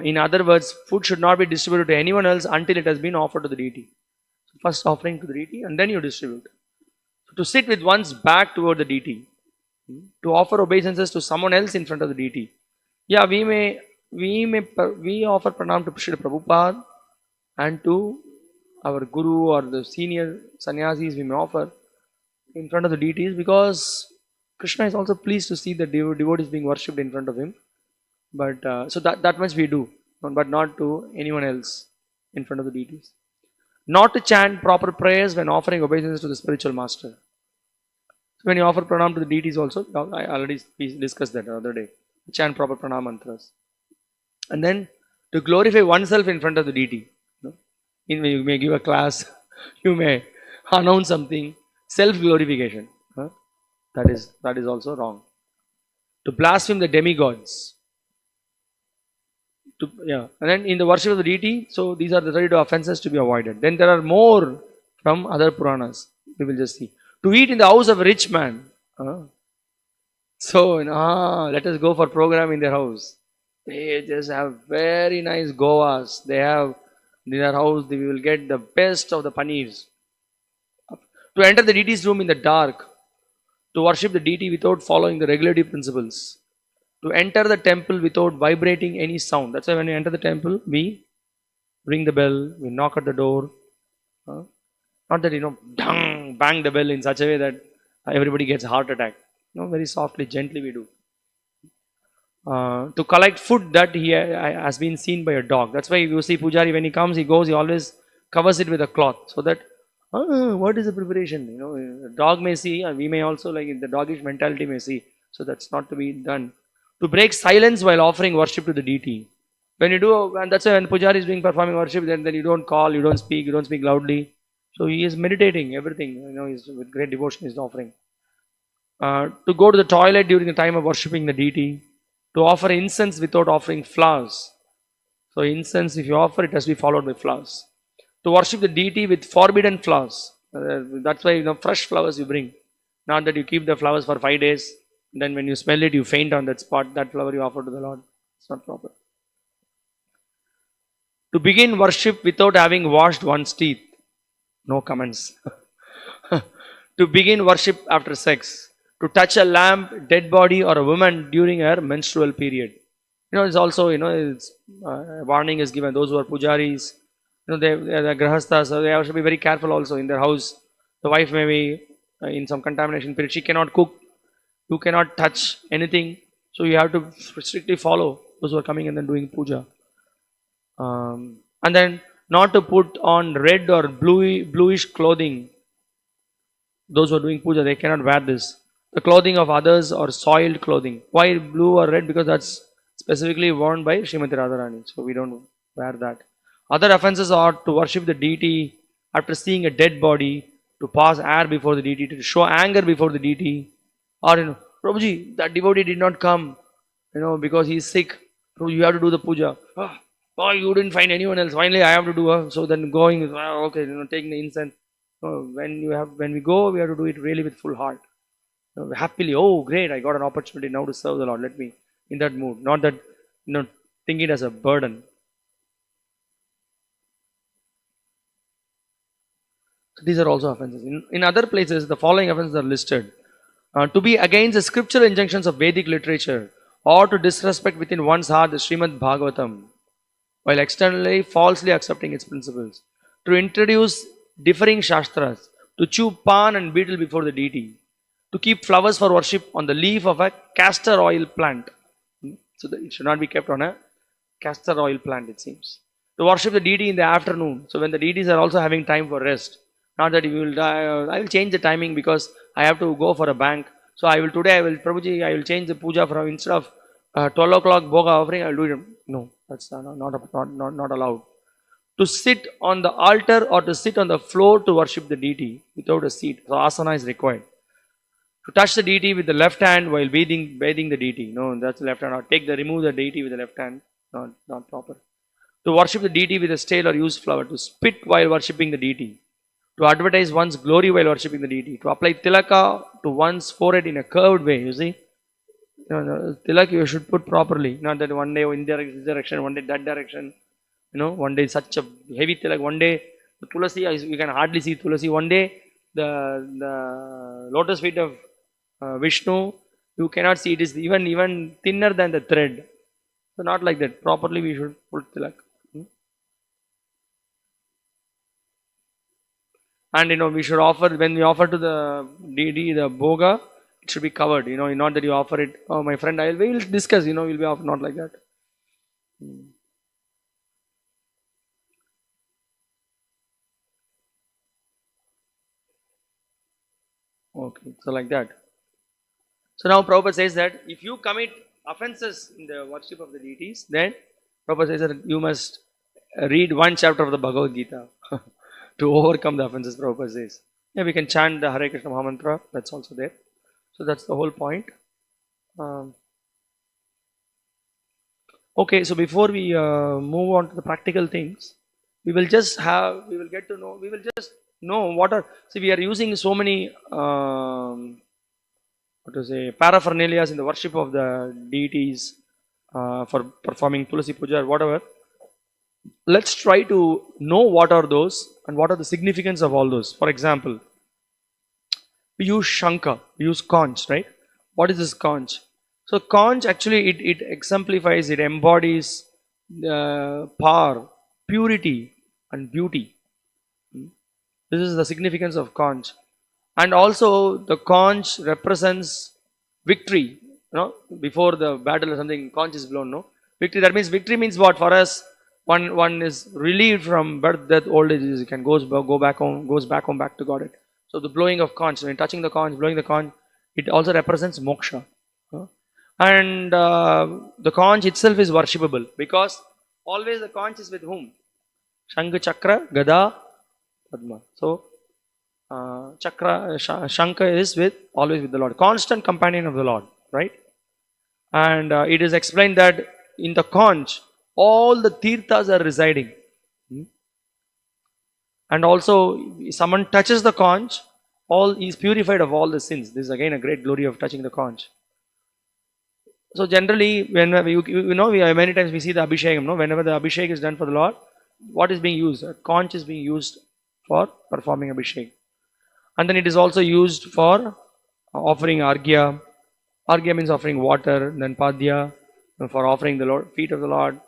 In other words, food should not be distributed to anyone else until it has been offered to the deity. So first offering to the deity and then you distribute. So to sit with one's back toward the deity, to offer obeisances to someone else in front of the deity. Yeah, we offer pranam to Srila Prabhupada and to our guru or the senior sannyasis we may offer in front of the deities, because Krishna is also pleased to see the devotees being worshipped in front of him. But so that much we do, but not to anyone else in front of the deities. Not to chant proper prayers when offering obeisances to the spiritual master. So when you offer pranam to the deities also, I already discussed that the other day. Chant proper pranam mantras. And then to glorify oneself in front of the deity. You may give a class, you may announce something, self-glorification. That is also wrong. To blaspheme the demigods. And then in the worship of the deity, so these are the 32 offenses to be avoided. Then there are more from other Puranas. We will just see. To eat in the house of a rich man. So, let us go for program in their house. They just have very nice goas. They have in their house, we will get the best of the paneers. To enter the deity's room in the dark. To worship the deity without following the regulative principles. To enter the temple without vibrating any sound. That's why when we enter the temple, we ring the bell, we knock at the door. Not that, bang the bell in such a way that everybody gets a heart attack. Very softly, gently we do. To collect food that has been seen by a dog. That's why you see Pujari, when he comes, he always covers it with a cloth. So that, what is the preparation? The dog may see, and we may also, like the doggish mentality may see. So that's not to be done. To break silence while offering worship to the deity. When you do, and that's why when Pujari is performing worship, then you don't call, you don't speak loudly. So he is meditating everything, he's with great devotion is offering. To go to the toilet during the time of worshipping the deity. To offer incense without offering flowers. So incense, if you offer, it has to be followed by flowers. To worship the deity with forbidden flowers. That's why, fresh flowers you bring. Not that you keep the flowers for 5 days. Then when you smell it, you faint on that spot. That flower you offer to the Lord. It's not proper. To begin worship without having washed one's teeth. No comments. To begin worship after sex. To touch a lamp, dead body or a woman during her menstrual period. It's also, it's, warning is given. Those who are pujaris, they are grahasthas, so they have to be very careful also in their house. The wife may be in some contamination period. She cannot cook. You cannot touch anything. So you have to strictly follow those who are coming and then doing puja. And then not to put on red or bluish clothing. Those who are doing puja, they cannot wear this. The clothing of others or soiled clothing. Why blue or red? Because that's specifically worn by Srimati Radharani. So we don't wear that. Other offenses are to worship the deity after seeing a dead body, to pass air before the deity, to show anger before the deity. Or, Prabhuji, that devotee did not come, because he is sick. So you have to do the puja. Oh, you didn't find anyone else. Finally, I have to do. So then going, okay, taking the incense. When we go, we have to do it really with full heart. Happily, oh great, I got an opportunity now to serve the Lord. Let me, in that mood. Not that, think it as a burden. So these are also offenses. In other places, the following offenses are listed. To be against the scriptural injunctions of Vedic literature, or to disrespect within one's heart the Srimad Bhagavatam, while externally falsely accepting its principles, to introduce differing shastras, to chew pan and betel before the deity, to keep flowers for worship on the leaf of a castor oil plant. So it should not be kept on a castor oil plant, it seems. To worship the deity in the afternoon. So when the deities are also having time for rest. Not that you will I will change the timing because I have to go for a bank. So I will today I will Prabhuji, I will change the puja from instead of 12 o'clock bhoga offering, I will do it. No, that's not allowed. To sit on the altar or to sit on the floor to worship the deity without a seat. So asana is required. To touch the deity with the left hand while bathing the deity. No, that's the left hand. Or remove the deity with the left hand. Not proper. To worship the deity with a stale or used flower. To spit while worshipping the deity. To advertise one's glory while worshipping the deity. To apply tilaka to one's forehead in a curved way. You see? Tilak you should put properly. Not that one day in this direction, one day that direction. One day such a heavy tilak. One day the tulasi, you can hardly see tulasi. One day the lotus feet of Vishnu, you cannot see, it is even thinner than the thread. So not like that. Properly we should put tilak. And we should offer, when we offer to the deity the bhoga, it should be covered. Not that you offer it, oh my friend, we will discuss, we'll be off, not like that. Okay, so like that. So now Prabhupada says that if you commit offenses in the worship of the deities, then Prabhupada says that you must read one chapter of the Bhagavad Gita to overcome the offenses, Prabhupada says. Yeah, we can chant the Hare Krishna Mahamantra, that's also there. So that's the whole point. Okay, so before we move on to the practical things, we will just know what are, see, we are using so many paraphernalia in the worship of the deities for performing Tulasi Puja or whatever. Let's try to know what are those and what are the significance of all those. For example, we use Shankha, we use conch, right? What is this conch? So conch actually it exemplifies, it embodies power, purity and beauty. This is the significance of conch. And also the conch represents victory. Before the battle or something, conch is blown, no? Victory, that means victory means what? For us, one is relieved from birth, death, old age, he can goes back home back to God. So the blowing of conch, when touching the conch, blowing the conch, it also represents moksha. And the conch itself is worshipable because always the conch is with whom? Shankha, Chakra, Gada, Padma. So Shankha is always with the Lord, constant companion of the Lord, right? And it is explained that in the conch all the tirthas are residing. And also if someone touches the conch, he is purified of all the sins. This is again a great glory of touching the conch. So generally, when many times we see the abhishekam, whenever the abhishek is done for the Lord, what is being used? A conch is being used for performing abhishek. And then it is also used for offering argya. Argya means offering water, then padya for offering the feet of the Lord,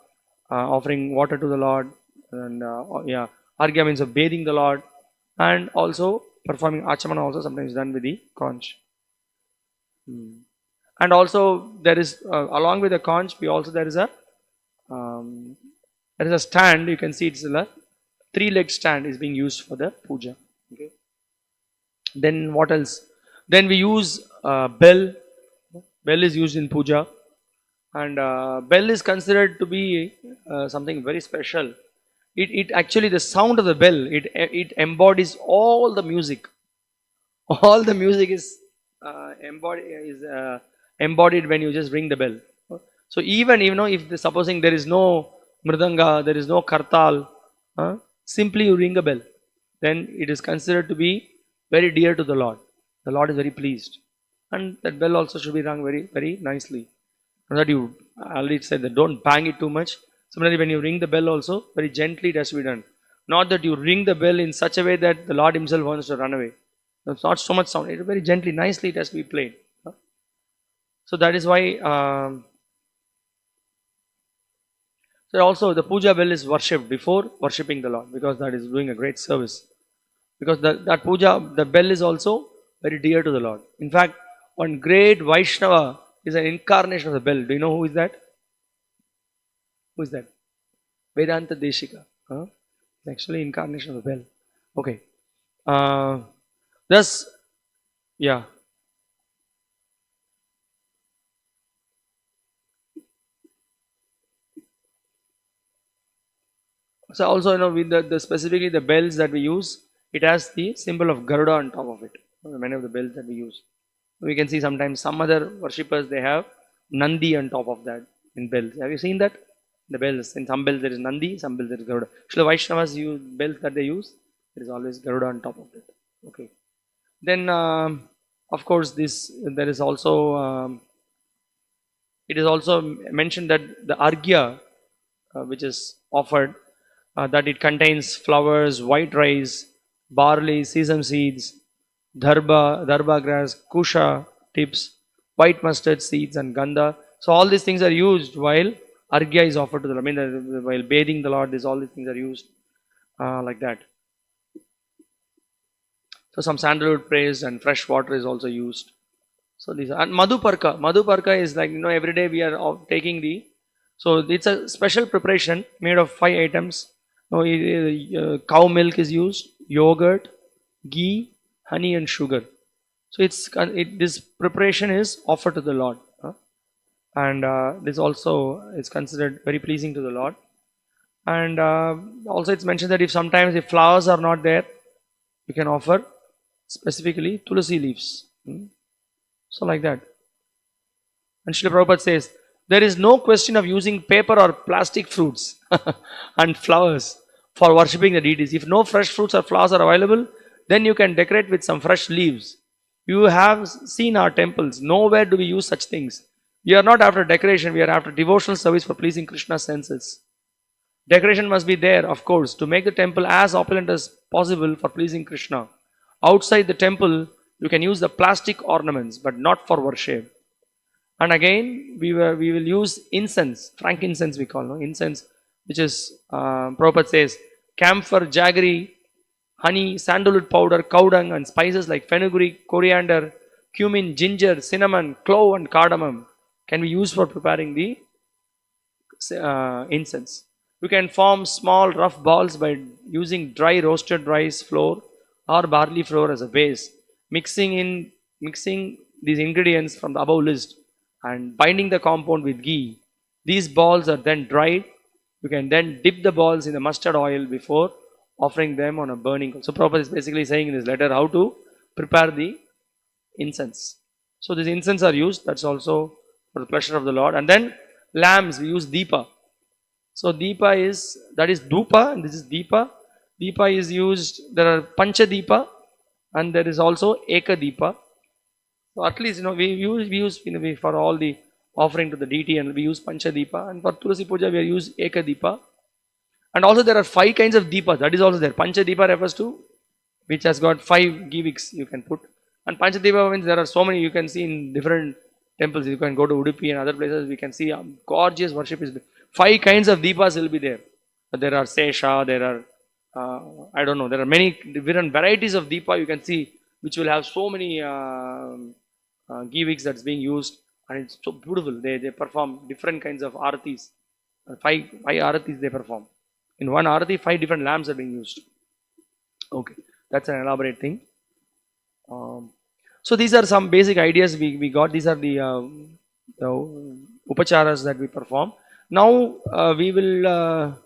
offering water to the Lord, and argya means of bathing the Lord, and also performing achamana also sometimes done with the conch. And also there is along with the conch, there is a stand. You can see it's a 3-leg stand is being used for the puja. Okay. Then what else? Then we use bell. Bell is used in puja, and bell is considered to be something very special. It actually, the sound of the bell, it embodies all the music. All the music is embodied when you just ring the bell. So even if supposing there is no mridanga, there is no kartal, simply you ring a bell, then it is considered to be very dear to the Lord. The Lord is very pleased, and that bell also should be rung very, very nicely. Not that you already said that don't bang it too much. Similarly, when you ring the bell also, very gently it has to be done. Not that you ring the bell in such a way that the Lord himself wants to run away. It's not so much sound. It very gently, nicely it has to be played. So that is why So also the puja bell is worshipped before worshipping the Lord, because that is doing a great service. Because that puja, the bell is also very dear to the Lord. In fact, one great Vaishnava is an incarnation of the bell. Do you know who is that? Who is that? Vedanta Deshika. Huh? It's actually incarnation of the bell. Okay. Uh, thus, yeah. So also, with the specifically the bells that we use, it has the symbol of Garuda on top of it. Many of the bells that we use. We can see sometimes some other worshippers, they have Nandi on top of that in bells. Have you seen that? The bells. In some bells there is Nandi, some bells there is Garuda. So the Vaishnavas use bells that they use, there is always Garuda on top of it. Okay. Then of course this there is also it is also mentioned that the argya which is offered, that it contains flowers, white rice, barley, sesame seeds, darba grass, kusha tips, white mustard seeds, and ganda. So all these things are used while argya is offered to the Lord. I mean, while bathing the Lord, all these things are used like that. So some sandalwood paste and fresh water is also used. So these are, and madhuparka. Madhuparka is like, every day we are taking the. So it's a special preparation made of 5 items. Cow milk is used, yogurt, ghee, honey, and sugar. So this preparation is offered to the Lord, and this also is considered very pleasing to the Lord. And also it's mentioned that if sometimes if flowers are not there, you can offer specifically tulasi leaves. So like that. And Srila Prabhupada says, there is no question of using paper or plastic fruits and flowers for worshipping the deities. If no fresh fruits or flowers are available, then you can decorate with some fresh leaves. You have seen our temples. Nowhere do we use such things. We are not after decoration, we are after devotional service for pleasing Krishna's senses. Decoration must be there, of course, to make the temple as opulent as possible for pleasing Krishna. Outside the temple, you can use the plastic ornaments, but not for worship. And again, we will use incense, frankincense we call, incense, which is, Prabhupada says, camphor, jaggery, honey, sandalwood powder, cow dung, and spices like fenugreek, coriander, cumin, ginger, cinnamon, clove, and cardamom can be used for preparing the incense. You can form small rough balls by using dry roasted rice flour or barley flour as a base. Mixing these ingredients from the above list and binding the compound with ghee. These balls are then dried. You can then dip the balls in the mustard oil before offering them on a burning coal. So Prabhupada is basically saying in this letter how to prepare the incense. So these incense are used. That's also for the pleasure of the Lord. And then lamps, we use deepa. So deepa is, that is dhupa, and this is deepa. Deepa is used, there are pancha deepa, and there is also eka deepa. So at least, we use for all the offering to the deity, and we use pancha deepa, and for tulasi puja we use eka deepa. And also there are 5 kinds of deepa, that is also there. Pancha deepa refers to which has got 5 givicks you can put. And pancha deepa means there are so many you can see in different temples. You can go to Udupi and other places, we can see gorgeous worship is 5 kinds of deepas will be there. There are sesha, there are I don't know, there are many different varieties of deepa you can see, which will have so many givicks that's being used, and it's so beautiful. They perform different kinds of aratis. 5 aratis they perform. In one arati, 5 different lamps are being used. Okay, that's an elaborate thing. So these are some basic ideas we got. These are the upacharas that we perform. Now we will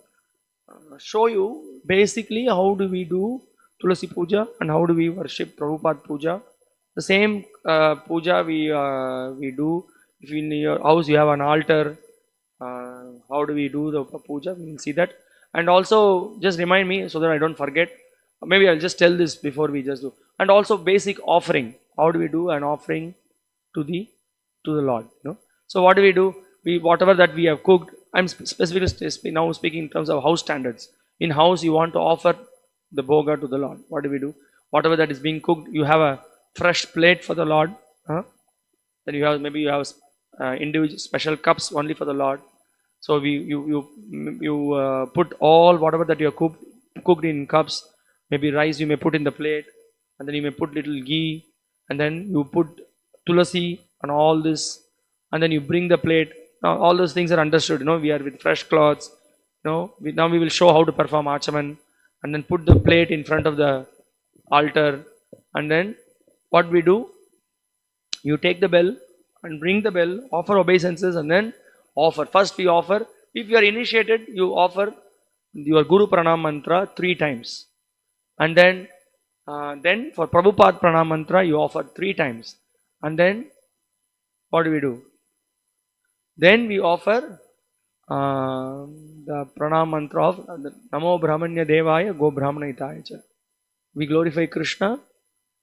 show you basically how do we do Tulasi Puja and how do we worship Prabhupada Puja. The same puja we do. If in your house you have an altar, how do we do the puja? We will see that. And also just remind me so that I don't forget. Maybe I'll just tell this before we just do. And also basic offering. How do we do an offering to the Lord? So what do we do? Whatever that we have cooked. I'm specifically now speaking in terms of house standards. In house you want to offer the bhoga to the Lord. What do we do? Whatever that is being cooked, you have a fresh plate for the Lord. Then you have individual special cups only for the Lord. So you put all whatever that you have cooked in cups. Maybe rice you may put in the plate, and then you may put little ghee, and then you put tulasi and all this, and then you bring the plate. Now all those things are understood. We are with fresh cloths. Now we will show how to perform achaman, and then put the plate in front of the altar, and then what we do, you take the bell and ring the bell, offer obeisances, and then offer. First we offer. If you are initiated, you offer your Guru Pranam mantra 3 times, and then for Prabhupada Pranam mantra you offer 3 times, and then what do? Then we offer the Pranam mantra of Namo Brahmanya Devaya Go Brahmana Hitaya Cha. We glorify Krishna,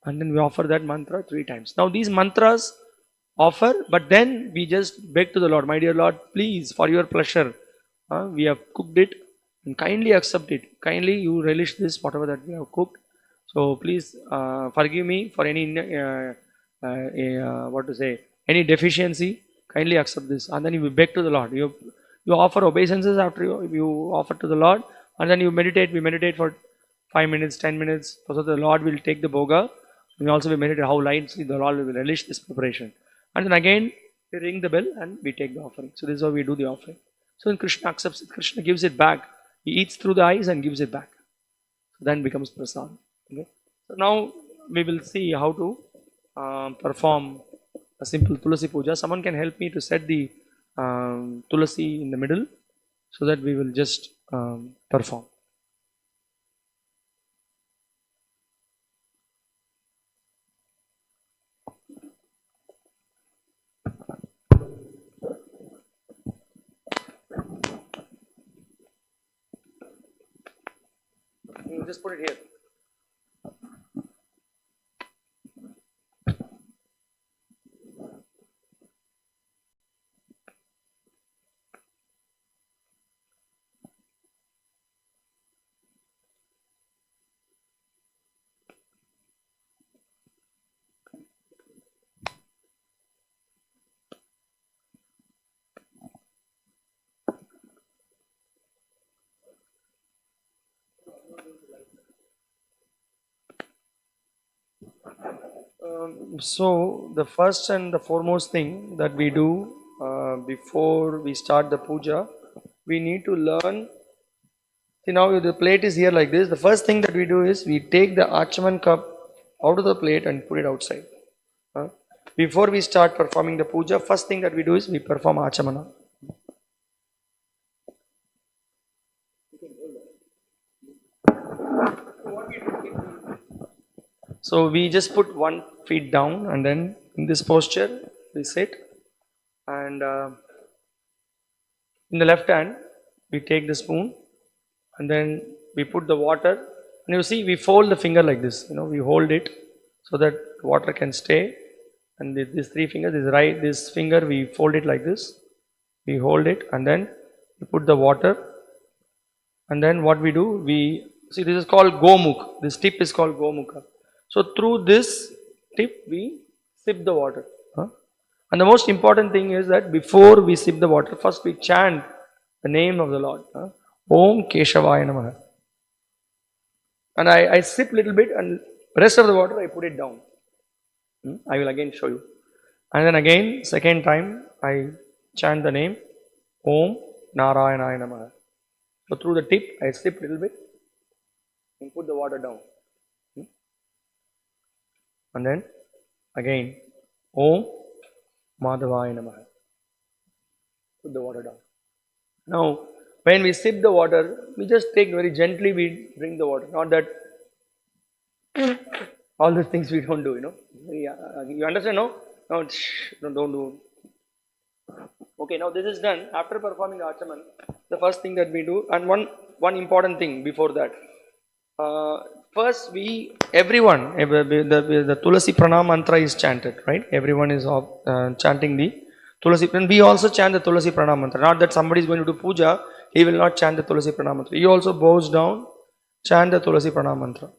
and then we offer that mantra 3 times. Now these mantras offer, but then we just beg to the Lord, my dear Lord, please, for your pleasure, we have cooked it, and kindly accept it. Kindly you relish this, whatever that we have cooked. So please forgive me for any any deficiency. Kindly accept this, and then you beg to the Lord. You offer obeisances after you offer to the Lord, and then you meditate. We meditate for 5 minutes, 10 minutes, so that the Lord will take the bhoga. We also meditate how lightly the Lord will relish this preparation, and then again we ring the bell and we take the offering. So this is how we do the offering. So then Krishna accepts it. Krishna gives it back. He eats through the eyes and gives it back. So then becomes prasad. Okay. So now we will see how to perform a simple tulasi puja. Someone can help me to set the tulasi in the middle, so that we will just perform. You just put it here. So the first and the foremost thing that we do before we start the puja, we need to learn. See, now the plate is here like this. The first thing that we do is we take the achaman cup out of the plate and put it outside. Before we start performing the puja, first thing that we do is we perform achamana. So we just put 1 feet down, and then in this posture we sit, and in the left hand we take the spoon, and then we put the water, and you see we fold the finger like this. We hold it so that water can stay, and these 3 fingers, this finger we fold it like this. We hold it, and then we put the water, and then what we do, we see, this is called gomukh. This tip is called gomukha. So through this tip we sip the water. And the most important thing is that before we sip the water, first we chant the name of the Lord. Om Keshavaya Namaha. And I sip little bit, and rest of the water I put it down. I will again show you. And then again, second time I chant the name Om Narayanaya Namaha. So through the tip I sip little bit and put the water down. And then again Om Madhavaya Namaha. Put the water down. Now when we sip the water, we just take very gently, we drink the water. Not that all these things we don't do, You understand, no? No, don't do. Okay, now this is done. After performing Achaman, the first thing that we do, and one important thing before that. First, everyone, the Tulasi Pranam mantra is chanted, right? Everyone is chanting the Tulasi, and we also chant the Tulasi Pranam mantra. Not that somebody is going to do puja, he will not chant the Tulasi Pranam mantra. He also bows down, chant the Tulasi Pranam mantra.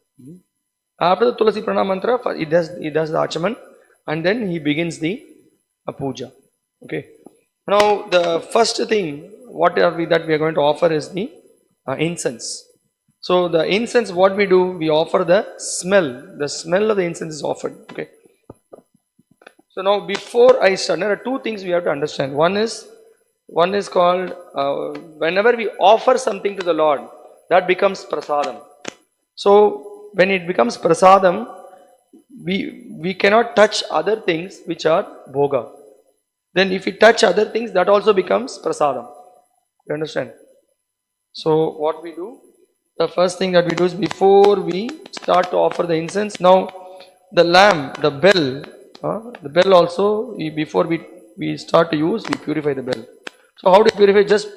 After the Tulasi Pranam mantra, he does the Achaman, and then he begins the puja. Okay. Now the first thing what are we that we are going to offer is the incense. So the incense, what we do, we offer the smell of the incense is offered. Okay. So now before I start, there are two things we have to understand. One is called, whenever we offer something to the Lord, that becomes prasadam. So when it becomes prasadam, we cannot touch other things which are bhoga. Then if we touch other things, that also becomes prasadam. You understand? So what we do, the first thing that we do is before we start to offer the incense, now the lamb, the bell also, before we start to use, we purify the bell. So how to purify? Just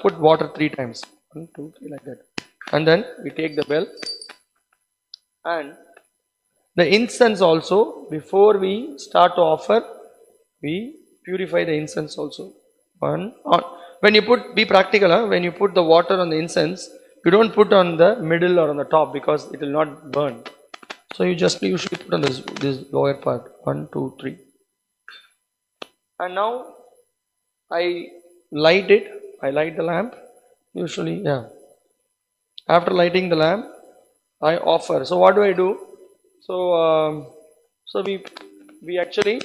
put water 3 times. 1, 2, 3 like that. And then we take the bell, and the incense also, before we start to offer, we purify the incense also. When you put, be practical, when you put the water on the incense, you don't put on the middle or on the top because it will not burn. So you just usually put on this lower part. 1, 2, 3. And now I light it. I light the lamp. Usually, yeah. After lighting the lamp, I offer. So what do I do? So we actually,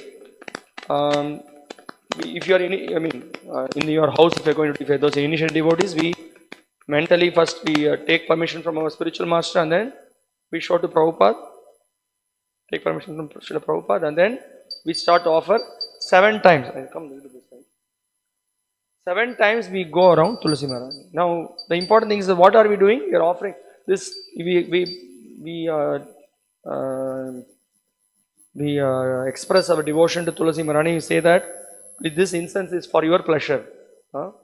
if you are in your house, if you are going to, if those initial devotees, we mentally first we take permission from our spiritual master, and then we show to Prabhupada, take permission from Srila Prabhupada, and then we start to offer 7 times. I'll come to this side. 7 times we go around Tulasi Maharani. Now the important thing is that what are we doing? We are offering this. We express our devotion to Tulasi Maharani. We say that this incense is for your pleasure.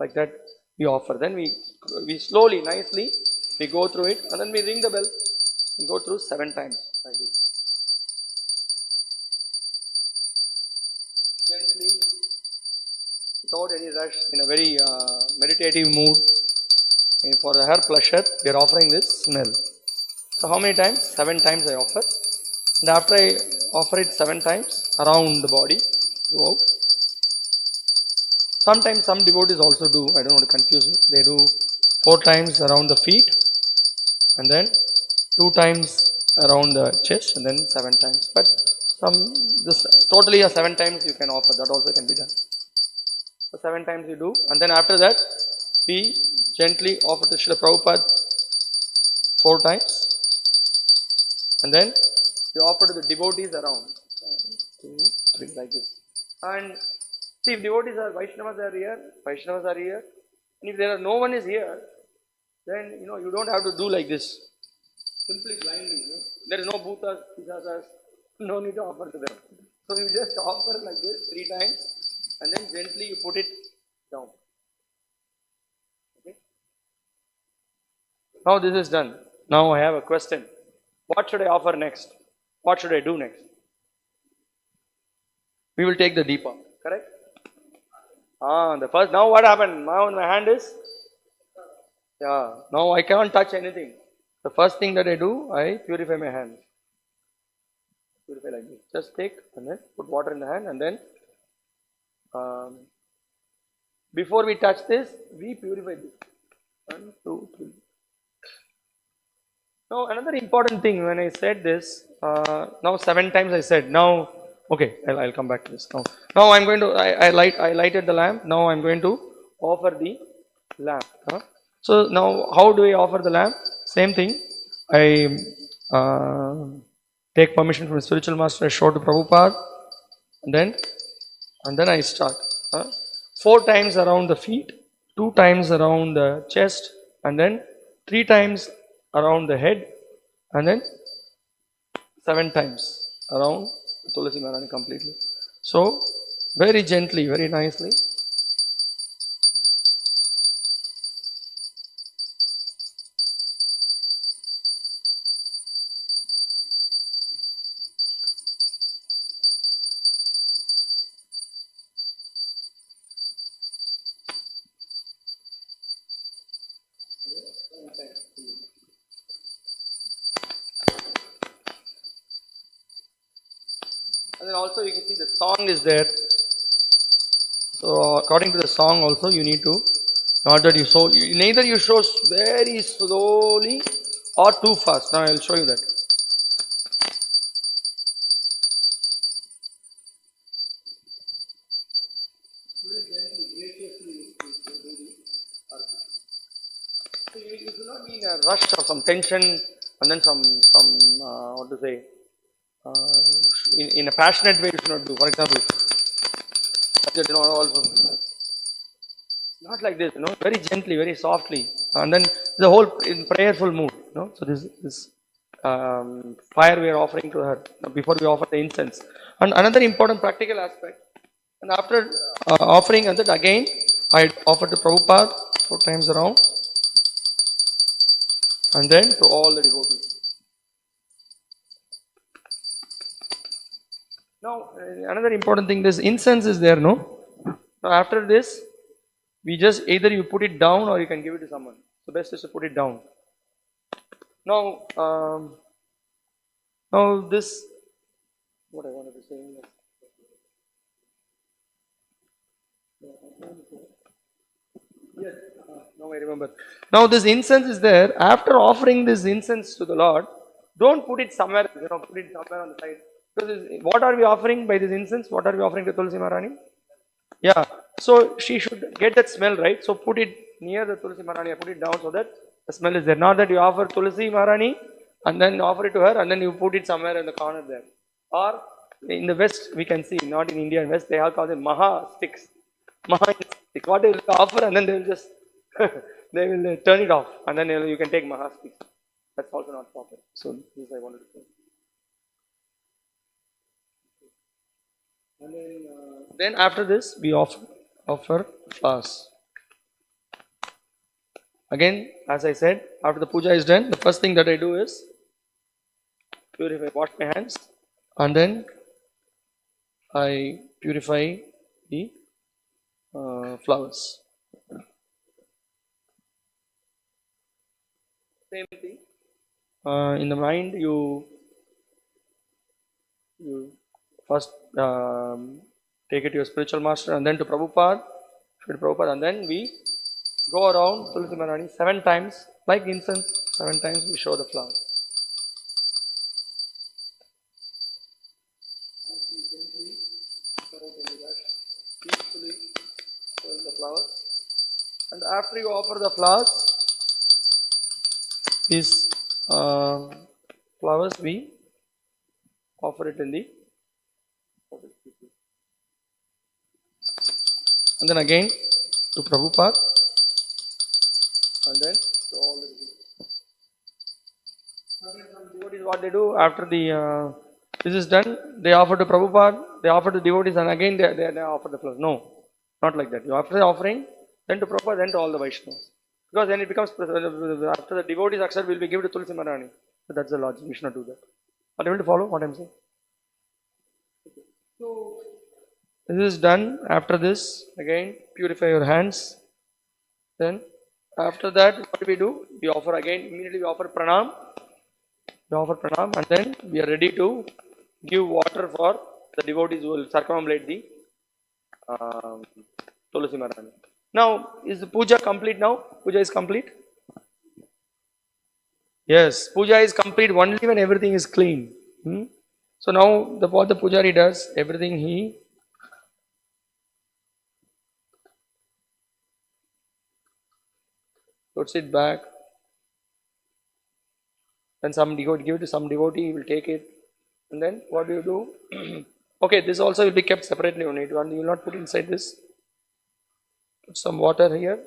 Like that we offer. Then we slowly, nicely, we go through it, and then we ring the bell. We go through 7 times. Like this. Gently, without any rush, in a very meditative mood, and for her pleasure, we are offering this smell. So how many times? 7 times I offer. And after I offer it 7 times around the body, throughout. Sometimes some devotees also do, I don't want to confuse you, they do 4 times around the feet, and then 2 times around the chest, and then 7 times. But totally 7 times you can offer, that also can be done. So 7 times you do, and then after that we gently offer to Srila Prabhupada 4 times, and then we offer to the devotees around 1, 2, 3 like this. And see, if devotees are Vaishnavas are here, and if there are no one is here, then you don't have to do like this, simply blindly. There is no bhutas, pisasas, no need to offer to them. So you just offer like this 3 times, and then gently you put it down. Okay. Now this is done. Now I have a question. What should I offer next? What should I do next? We will take the deepa, correct? The first, now what happened? Now my hand is, now I cannot touch anything. The first thing that I do, I purify my hands. Purify like this. Just take and then put water in the hand, and then before we touch this, we purify this. 1, 2, 3. Now another important thing, when I said this, now 7 times I said, now, okay, I'll come back to this. Now I'm going to, I lighted the lamp, now I'm going to offer the lamp. So now how do I offer the lamp? Same thing, I take permission from the spiritual master, I show to Prabhupada, and then I start. 4 times around the feet, 2 times around the chest, and then 3 times around the head, and then 7 times around Tulasi Maharani completely. So very gently, very nicely. And then also you can see the song is there. So according to the song also you need to Not that you show, neither you show very slowly or too fast. Now I will show you that. So you should not be in a rush or some tension and then some what to say, uh, in a passionate way you should not do. For example, all, not like this, very gently, very softly, and then the whole in prayerful mood, So this fire we are offering to her before we offer the incense. And another important practical aspect, and after offering and that again, I offer to Prabhupada 4 times around, and then to all the devotees. Now, another important thing, this incense is there, no? Now, after this, we just either you put it down or you can give it to someone. So, best is to put it down. Now, now this, what I wanted to say. Yes, now I remember. Now, this incense is there. After offering this incense to the Lord, don't put it somewhere, put it somewhere on the side. Because what are we offering by this incense? What are we offering to Tulsi Maharani? Yeah. So she should get that smell, right? So put it near the Tulsi Maharani, put it down so that the smell is there. Not that you offer Tulsi Maharani and then offer it to her and then you put it somewhere in the corner there. Or in the West, we can see, not in India and West, they all call it Maha sticks. Maha sticks. What they will offer and then they will just, they will turn it off and then you can take Maha sticks. That's also not proper. So this I wanted to say. And then after this, we offer flowers. Again, as I said, after the puja is done, the first thing that I do is purify, wash my hands, and then I purify the flowers. Same thing. In the mind, you first take it to your spiritual master and then to Prabhupada, and then we go around Tulsi Maharani 7 times, like incense, 7 times we show the flowers. Peacefully showing the flowers. And after you offer the flowers, these flowers we offer it in the, and then again to Prabhupada, and then to all the devotees. What they do after the this is done, they offer to Prabhupada, they offer to devotees, and again they offer the flowers. No, not like that. You after the offering, then to Prabhupada, then to all the Vaishnavas. Because then it becomes, after the devotees accept, will be given to Tulsi Maharani. So that's the logic. We should not do that. Are you able to follow what I am saying? So this is done. After this, again purify your hands. Then after that, what do? We offer again, immediately we offer pranam. We offer pranam and then we are ready to give water for the devotees who will circumambulate the Tulsi Maharani. Now, is the puja complete now? Puja is complete? Yes, puja is complete only when everything is clean. So now, what the pujari does, everything he puts it back. Then some devotee, give it to some devotee, he will take it. And then what do you do? Okay, this also will be kept separately only. You will not put inside this. Put some water here.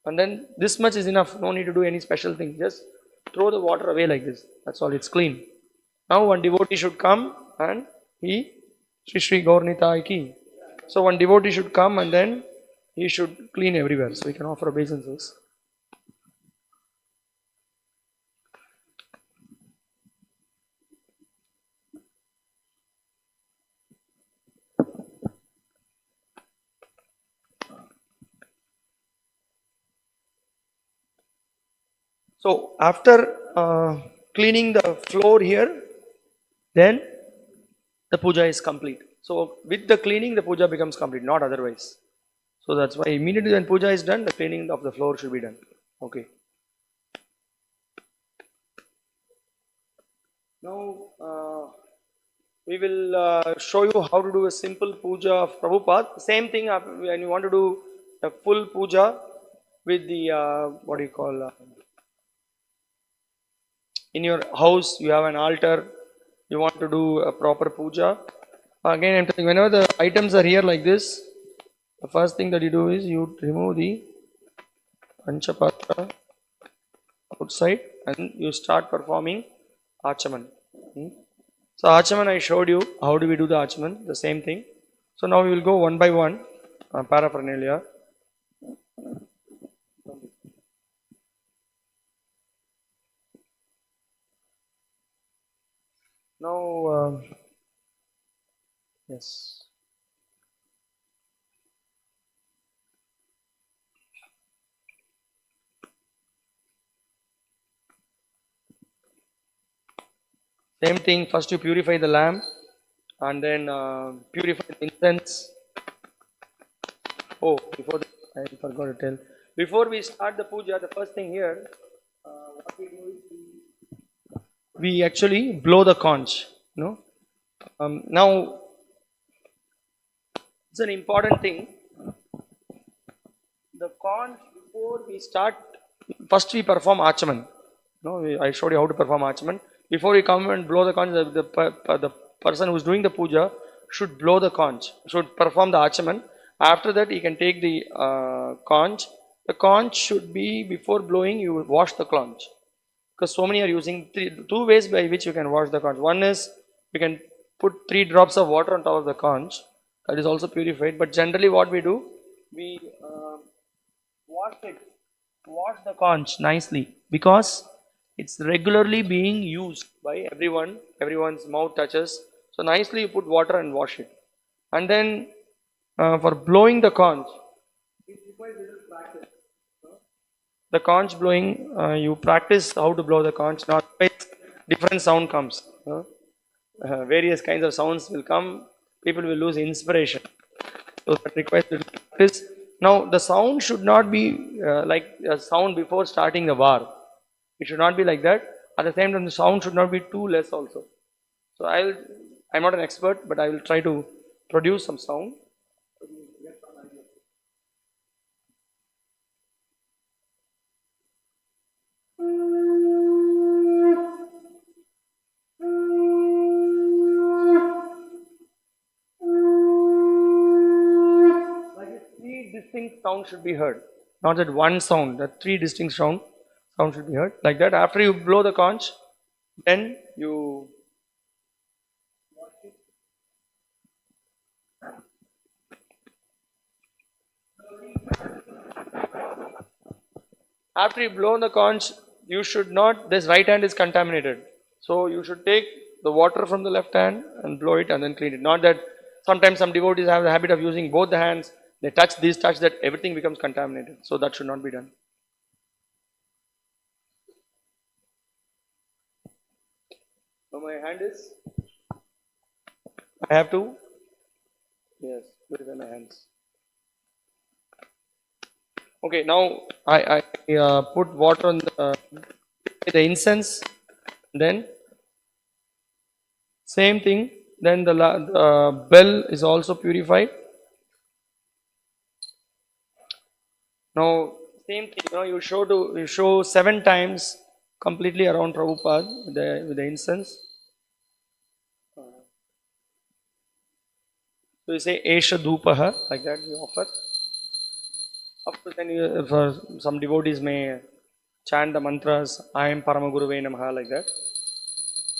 And then this much is enough. No need to do any special thing. Just throw the water away like this. That's all. It's clean. Now one devotee should come and he Shri Shri Gaurnitai ki. So one devotee should come and then he should clean everywhere. So we can offer obeisances. So after cleaning the floor here, then the puja is complete. So with the cleaning, the puja becomes complete, not otherwise. So that's why immediately when puja is done, the cleaning of the floor should be done. Okay. Now we will show you how to do a simple puja of Prabhupada. Same thing when you want to do a full puja with the what do you call in your house you have an altar. You want to do a proper puja. Again, I'm telling you, whenever the items are here like this, the first thing that you do is you remove the Panchapatra outside and you start performing Achaman. So Achaman I showed you how do we do the Achaman, the same thing. So now we will go one by one, paraphernalia. Now, yes. Same thing, first you purify the lamp and then purify the incense. Oh, before that, I forgot to tell. Before we start the puja, the first thing here, what we do is we actually blow the conch. Now, it's an important thing. The conch, before we start, first we perform Achaman. I showed you how to perform Achaman. Before you come and blow the conch, the person who is doing the puja should blow the conch, should perform the Achaman. After that, he can take the conch. The conch should be, before blowing, you wash the conch. Because so many are using two ways by which you can wash the conch. One is you can put 3 drops of water on top of the conch. That is also purified. But generally, what we do, we wash the conch nicely, because it's regularly being used by everyone. Everyone's mouth touches. So nicely you put water and wash it. And then for blowing the conch, it requires little practice. The conch blowing, you practice how to blow the conch. Not different sound comes. Various kinds of sounds will come. People will lose inspiration. So that requires little practice. Now the sound should not be like a sound before starting the war. It should not be like that. At the same time, the sound should not be too less also. So I'm not an expert, but I will try to produce some sound. Like 3 distinct sounds should be heard. Not that one sound, that 3 distinct sound should be heard. Like that. After you blow the conch, then you after you blow the conch, you should not, this right hand is contaminated. So you should take the water from the left hand and blow it and then clean it. Not that sometimes some devotees have the habit of using both the hands, they touch this, touch that, everything becomes contaminated. So that should not be done. So my hand is, I have to, yes, purify my hands. Okay, now I put water on the incense, then same thing, then the bell is also purified. Now same thing, you show 7 times completely around Prabhupada with the incense. So you say Esha Dhupaha, like that we offer. Of course, then for some devotees may chant the mantras, I am Paramaguruve Namaha, like that.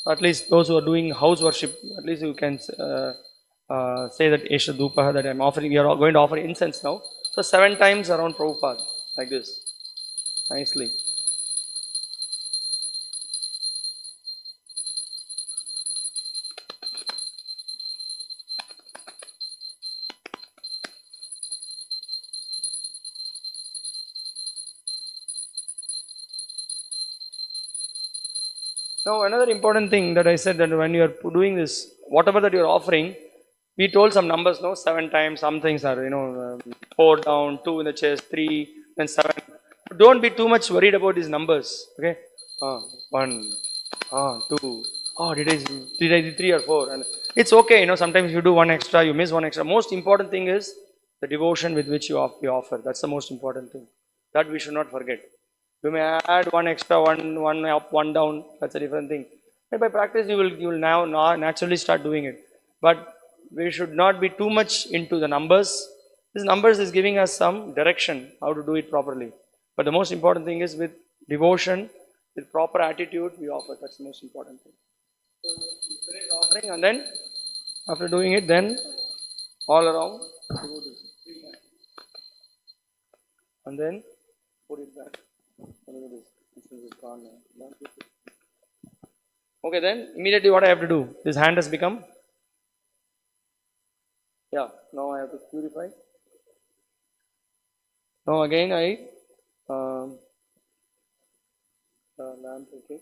At least those who are doing house worship, at least you can say that Esha Dhupaha, that I am offering, we are going to offer incense now. So 7 times around Prabhupada, like this, nicely. Now another important thing that I said, that when you are doing this, whatever that you are offering, We told some numbers, no, 7 times. Some things are, 4 down, 2 in the chest, 3, then 7. Don't be too much worried about these numbers. Okay, 1, 2. Oh, did I do 3 or 4? And it's okay. Sometimes you do one extra, you miss one extra. Most important thing is the devotion with which you offer. That's the most important thing. That we should not forget. You may add one extra, one up, one down. That's a different thing. And by practice, you will now naturally start doing it. But we should not be too much into the numbers. This numbers is giving us some direction how to do it properly. But the most important thing is with devotion, with proper attitude, we offer. That's the most important thing. So you finish offering, and then after doing it, then all around, you go to 3 times. And then put it back. Look at this. This is gone now. Okay, then immediately what I have to do? This hand has become. Yeah, now I have to purify. Now again lamp will take.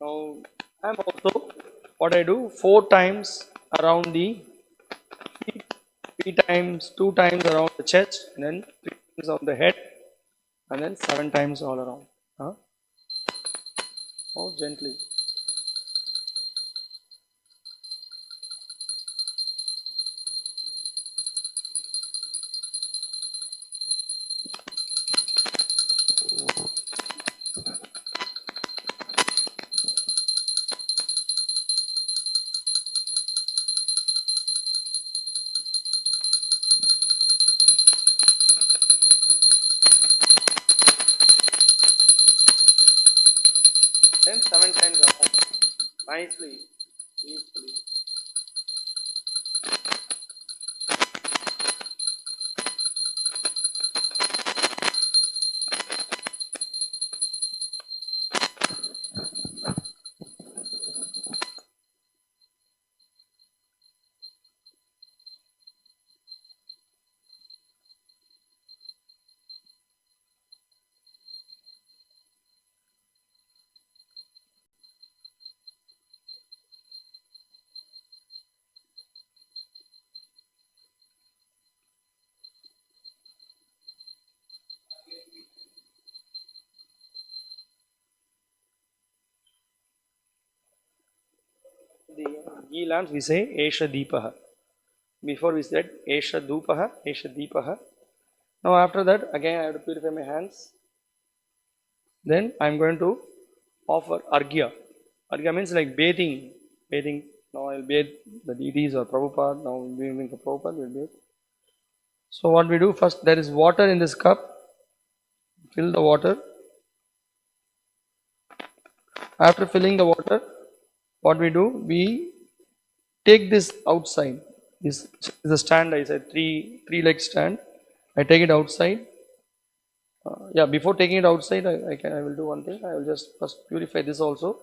Now I'm also, what I do, 4 times around the feet, 3 times, 2 times around the chest, and then 3 times on the head, and then 7 times all around. Oh, gently. Then 7 times around. Nicely, peacefully. The ghee lamps we say Esha Deepaha. Before we said Esha Dhupaha, Esha Deepaha. Now after that again I have to purify my hands. Then I am going to offer Argya. Argya means like bathing. Bathing. Now I will bathe the deities or Prabhupada. Now we will make a Prabhupada, we will bathe. So what we do first, there is water in this cup. Fill the water. After filling the water, what we do, we take this outside. This is a stand, I said, three leg stand. I take it outside. Yeah, before taking it outside, I will do one thing. I will just first purify this also,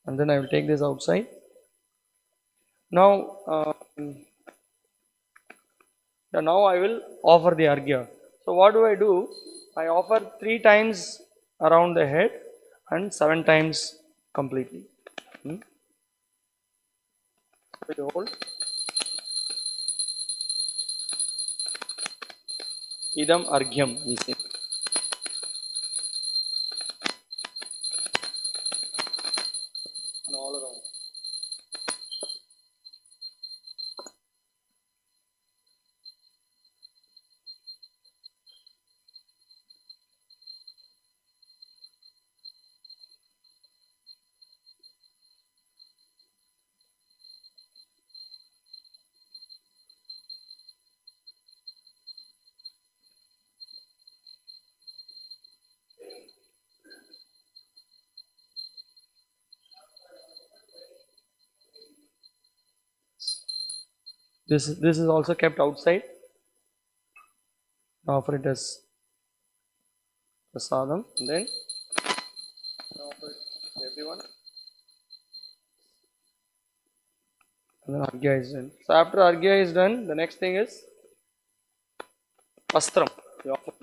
and then I will take this outside. Now, now I will offer the argya. So what do? I offer 3 times around the head and 7 times completely. So you hold. Idam argyam, we say. And all around. This is also kept outside. Offer it as prasadam, and then offer it to everyone. And then argya is done. So after argya is done, the next thing is vastram. You offer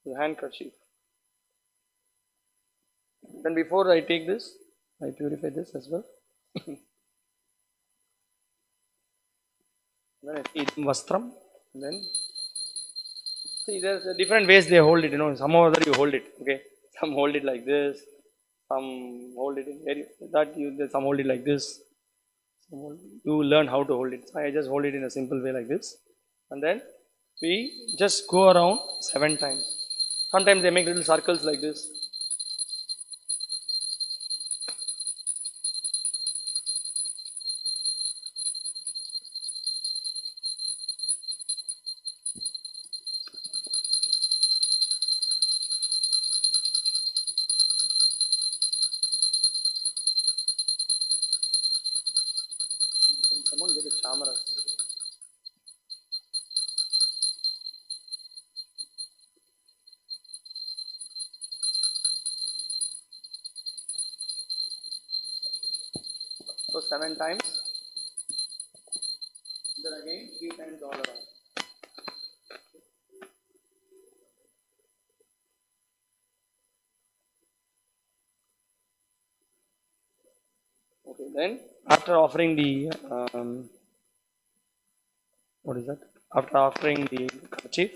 the handkerchief. then before I take this, I purify this as well. Then I feed vastram. Then see, there's different ways they hold it. Somehow or other you hold it. Okay, some hold it like this. Some hold it in very some hold it like this. You learn how to hold it. I just hold it in a simple way like this, and then we just go around 7 times. Sometimes they make little circles like this. Can someone get a chamara? So 7 times. Then again 3 times all around. Okay, then after offering the what is that? After offering the chief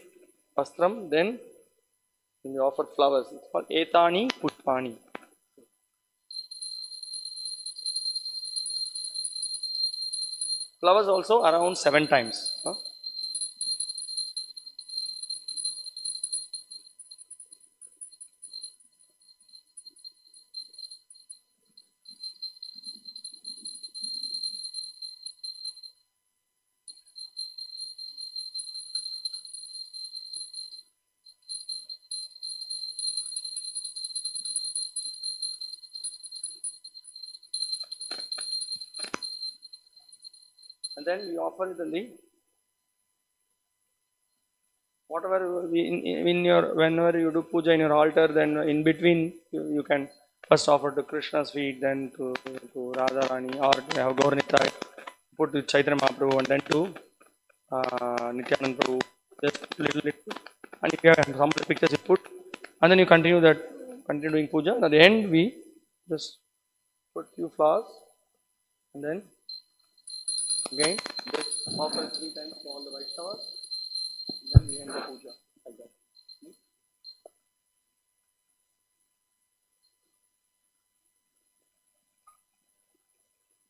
vastram, then we offer flowers. It's called etani pushpani. Flowers also around 7 times. And then we offer it in the whatever in your whenever you do puja in your altar, then in between you can first offer to Krishna's feet, then to Radha Rani, or to have Gaurnita, put to Chaitanya Mahaprabhu, and then to Nityanand Prabhu, just little, and if you have some pictures you put, and then you continue doing puja. And at the end we just put few flowers, and then again just offer 3 times to all the Vaishnavas, and then we end the puja like that.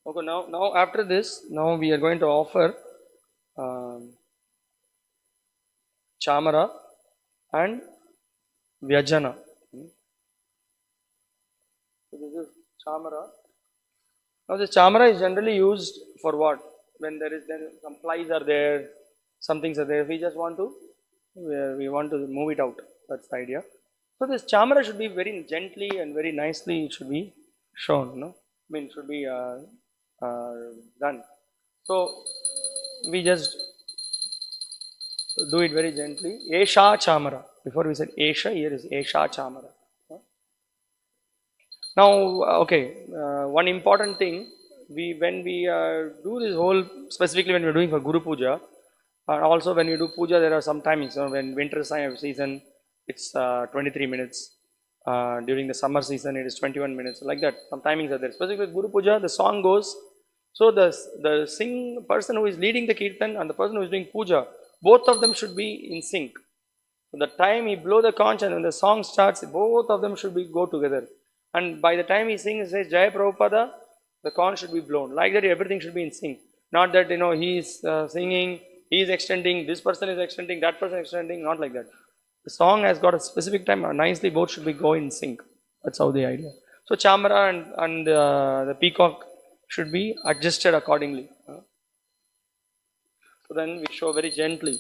Okay, now after this, now we are going to offer chamara and vyajana. So this is chamara. Now this chamara is generally used for what? When there some flies are there, some things are there. We just want to move it out. That's the idea. So this chamara should be very gently and very nicely. It should be shown. I mean, it should be done. So we just do it very gently. Esha chamara. Before we said Esha, here is Esha chamara. Now, okay, one important thing, when we do this whole, specifically when we are doing for Guru Puja, and also when we do puja, there are some timings. When winter season, it's 23 minutes. During the summer season, it is 21 minutes. Like that, some timings are there. Specifically with Guru Puja, the song goes. So the person who is leading the kirtan and the person who is doing puja, both of them should be in sync. So the time he blow the conch and when the song starts, both of them should go together. And by the time he sings, he says Jai Prabhupada, the conch should be blown. Like that, everything should be in sync. Not that he is singing, he is extending, this person is extending, that person is extending. Not like that. The song has got a specific time. Nicely, both should be going in sync. That's how the idea. So chamara and the peacock should be adjusted accordingly. So then we show very gently.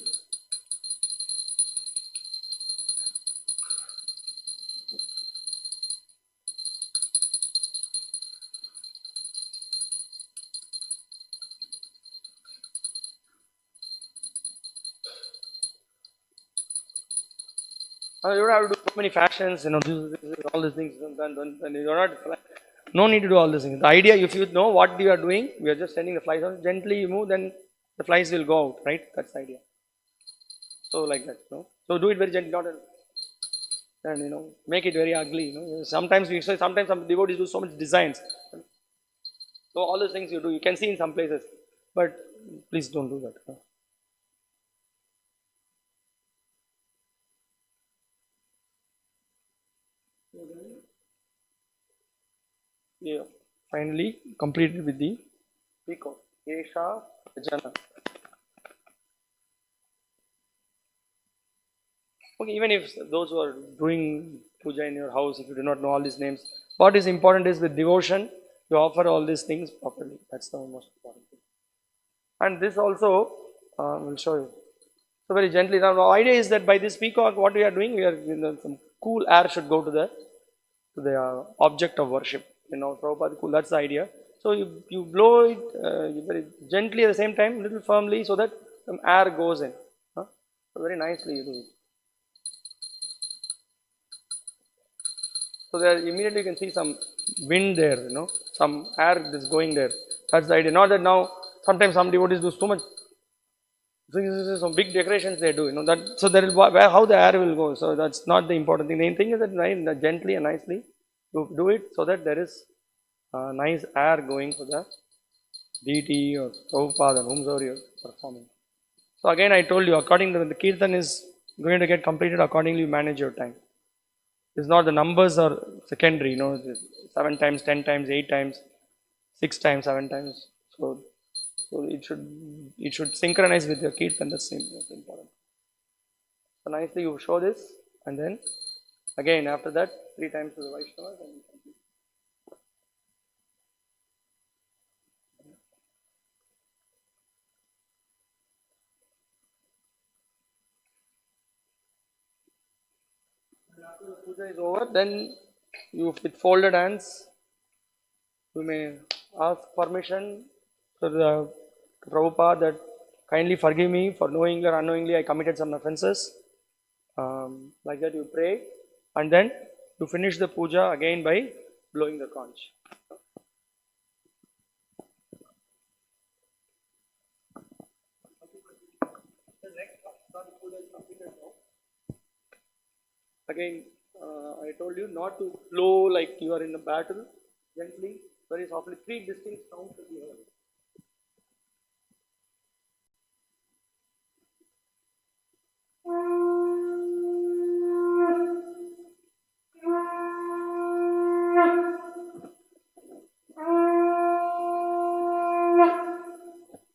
You don't have to do so many fashions, all these things. Then you are not. No need to do all these things. The idea, if you know what you are doing, we are just sending the flies out. Gently you move, then the flies will go out. Right? That's the idea. So like that. So do it very gently. Not and make it very ugly. Sometimes we say, sometimes some devotees do so much designs. So all those things you do, you can see in some places, but please don't do that. Yeah. Finally completed with the peacock. Esha Jana. Okay, even if those who are doing puja in your house, if you do not know all these names, what is important is with devotion, you offer all these things properly. That's the most important thing. And this also will show you. So very gently. Now, the idea is that by this peacock, what we are doing, we are some cool air should go to the object of worship. Prabhupada cool. That's the idea. So you blow it very gently at the same time, little firmly, so that some air goes in. So very nicely you do it. So there immediately you can see some wind there, some air is going there. That's the idea. Not that now sometimes some devotees do so much. Some big decorations they do, that. So there is how the air will go. So that's not the important thing. The main thing is that gently and nicely you do it so that there is nice air going for the deity or Prabhupada and whomsoever you are performing. So again, I told you, according to the kirtan is going to get completed, accordingly you manage your time. It's not the numbers are secondary, 7 times, 10 times, 8 times, 6 times, 7 times. So it should synchronize with your kirtan. That's important. So nicely you show this, and then again after that 3 times to the Vaishnavas and complete. And after the puja is over, then you with folded hands you may ask permission to the Prabhupada that kindly forgive me for knowingly or unknowingly I committed some offenses. Like that you pray, and then you finish the puja again by blowing the conch. Again, I told you not to blow like you are in a battle. Gently, very softly. 3 distinct sounds should be heard.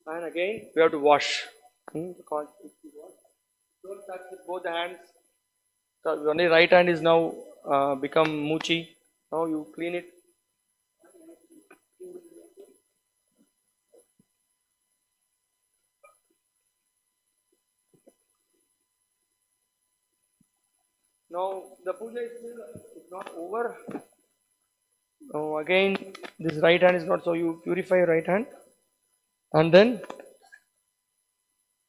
And again, we have to wash. The conch needs to be washed. Don't touch with both hands. So only right hand is now become muchi. Now you clean it. Now the puja is still not over. Now again, this right hand is not, so you purify your right hand, and then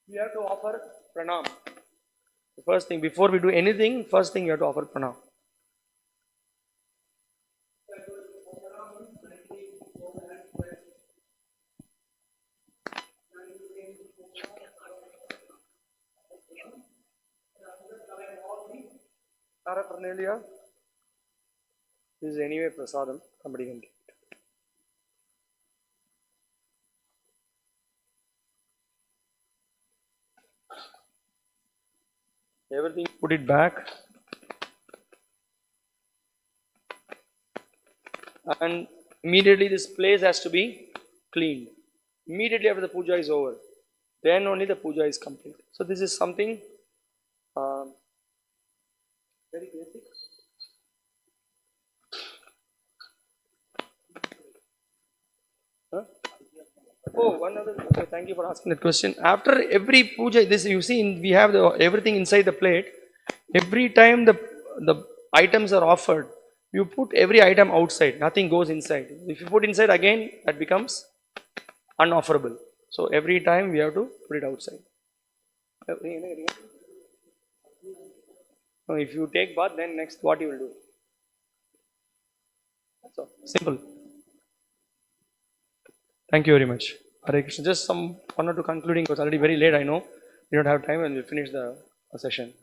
we have to offer pranam. The first thing, before we do anything, first thing you have to offer pranam. Paraphernalia. This is anyway prasadam. Somebody can get it. Everything, put it back. And immediately this place has to be cleaned. Immediately after the puja is over. Then only the puja is complete. So this is something very basic. Huh? Oh, one other. Okay, thank you for asking that question. After every puja, this you see, we have everything inside the plate. Every time the items are offered, you put every item outside. Nothing goes inside. If you put inside again, that becomes unofferable. So every time we have to put it outside. Now, if you take bath, then next what you will do? So simple. Thank you very much. Hare Krishna. Just some 1 or 2 concluding. It's already very late. I know we don't have time, and we'll finish the session.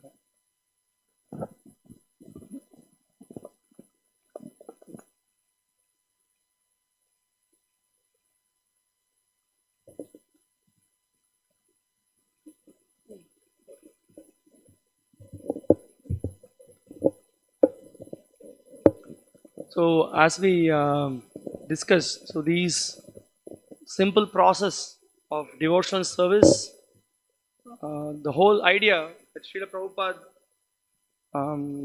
So as we discussed, so these simple process of devotional service, the whole idea that Srila Prabhupada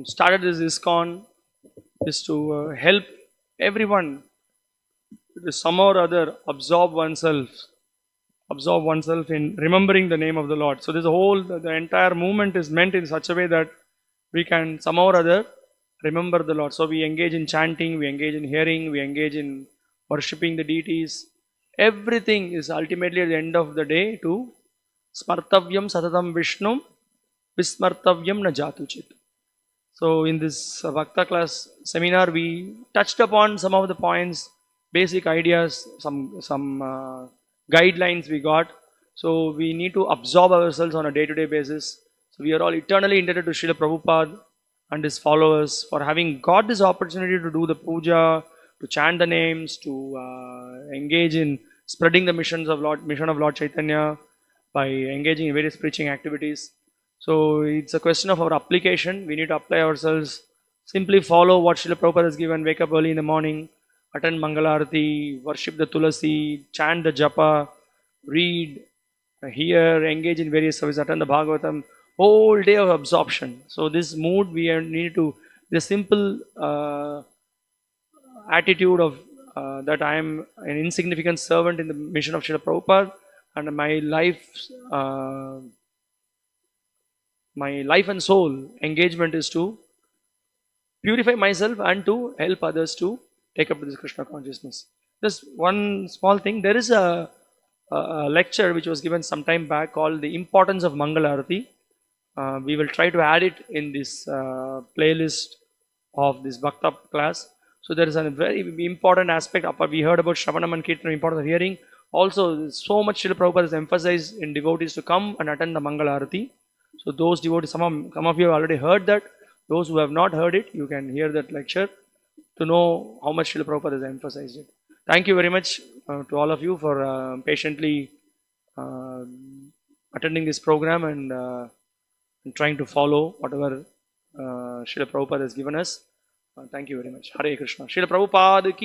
started this ISKCON is to help everyone to somehow or other absorb oneself in remembering the name of the Lord. So this whole the entire movement is meant in such a way that we can somehow or other remember the Lord. So we engage in chanting, we engage in hearing, we engage in worshipping the deities. Everything is ultimately at the end of the day to smartavyam satatam vishnum vismartavyam na jatuchit. So in this Bhakta class seminar, we touched upon some of the points, basic ideas, some guidelines we got. So we need to absorb ourselves on a day-to-day basis. So we are all eternally indebted to Srila Prabhupada and his followers for having got this opportunity to do the puja, to chant the names, to engage in spreading the mission of Lord Chaitanya by engaging in various preaching activities. So it's a question of our application. We need to apply ourselves. Simply follow what Srila Prabhupada has given. Wake up early in the morning, attend Mangalarati, worship the Tulasi, chant the Japa, read, hear, engage in various services, attend the Bhagavatam. Whole day of absorption. So this mood we need to, the simple attitude of that I am an insignificant servant in the mission of Srila Prabhupada, and my life and soul engagement is to purify myself and to help others to take up this Krishna consciousness. Just one small thing, there is a lecture which was given some time back called The Importance of Mangalarati. We will try to add it in this playlist of this Bhakta class. So there is a very important aspect. We heard about Shravanam and Kirtanam, importance of hearing. Also, so much Srila Prabhupada has emphasized in devotees to come and attend the Mangalarati. So those devotees, some of you have already heard that. Those who have not heard it, you can hear that lecture to know how much Srila Prabhupada has emphasized it. Thank you very much to all of you for patiently attending this program and trying to follow whatever Srila Prabhupada has given us. Thank you very much. Hare Krishna. Srila Prabhupada ki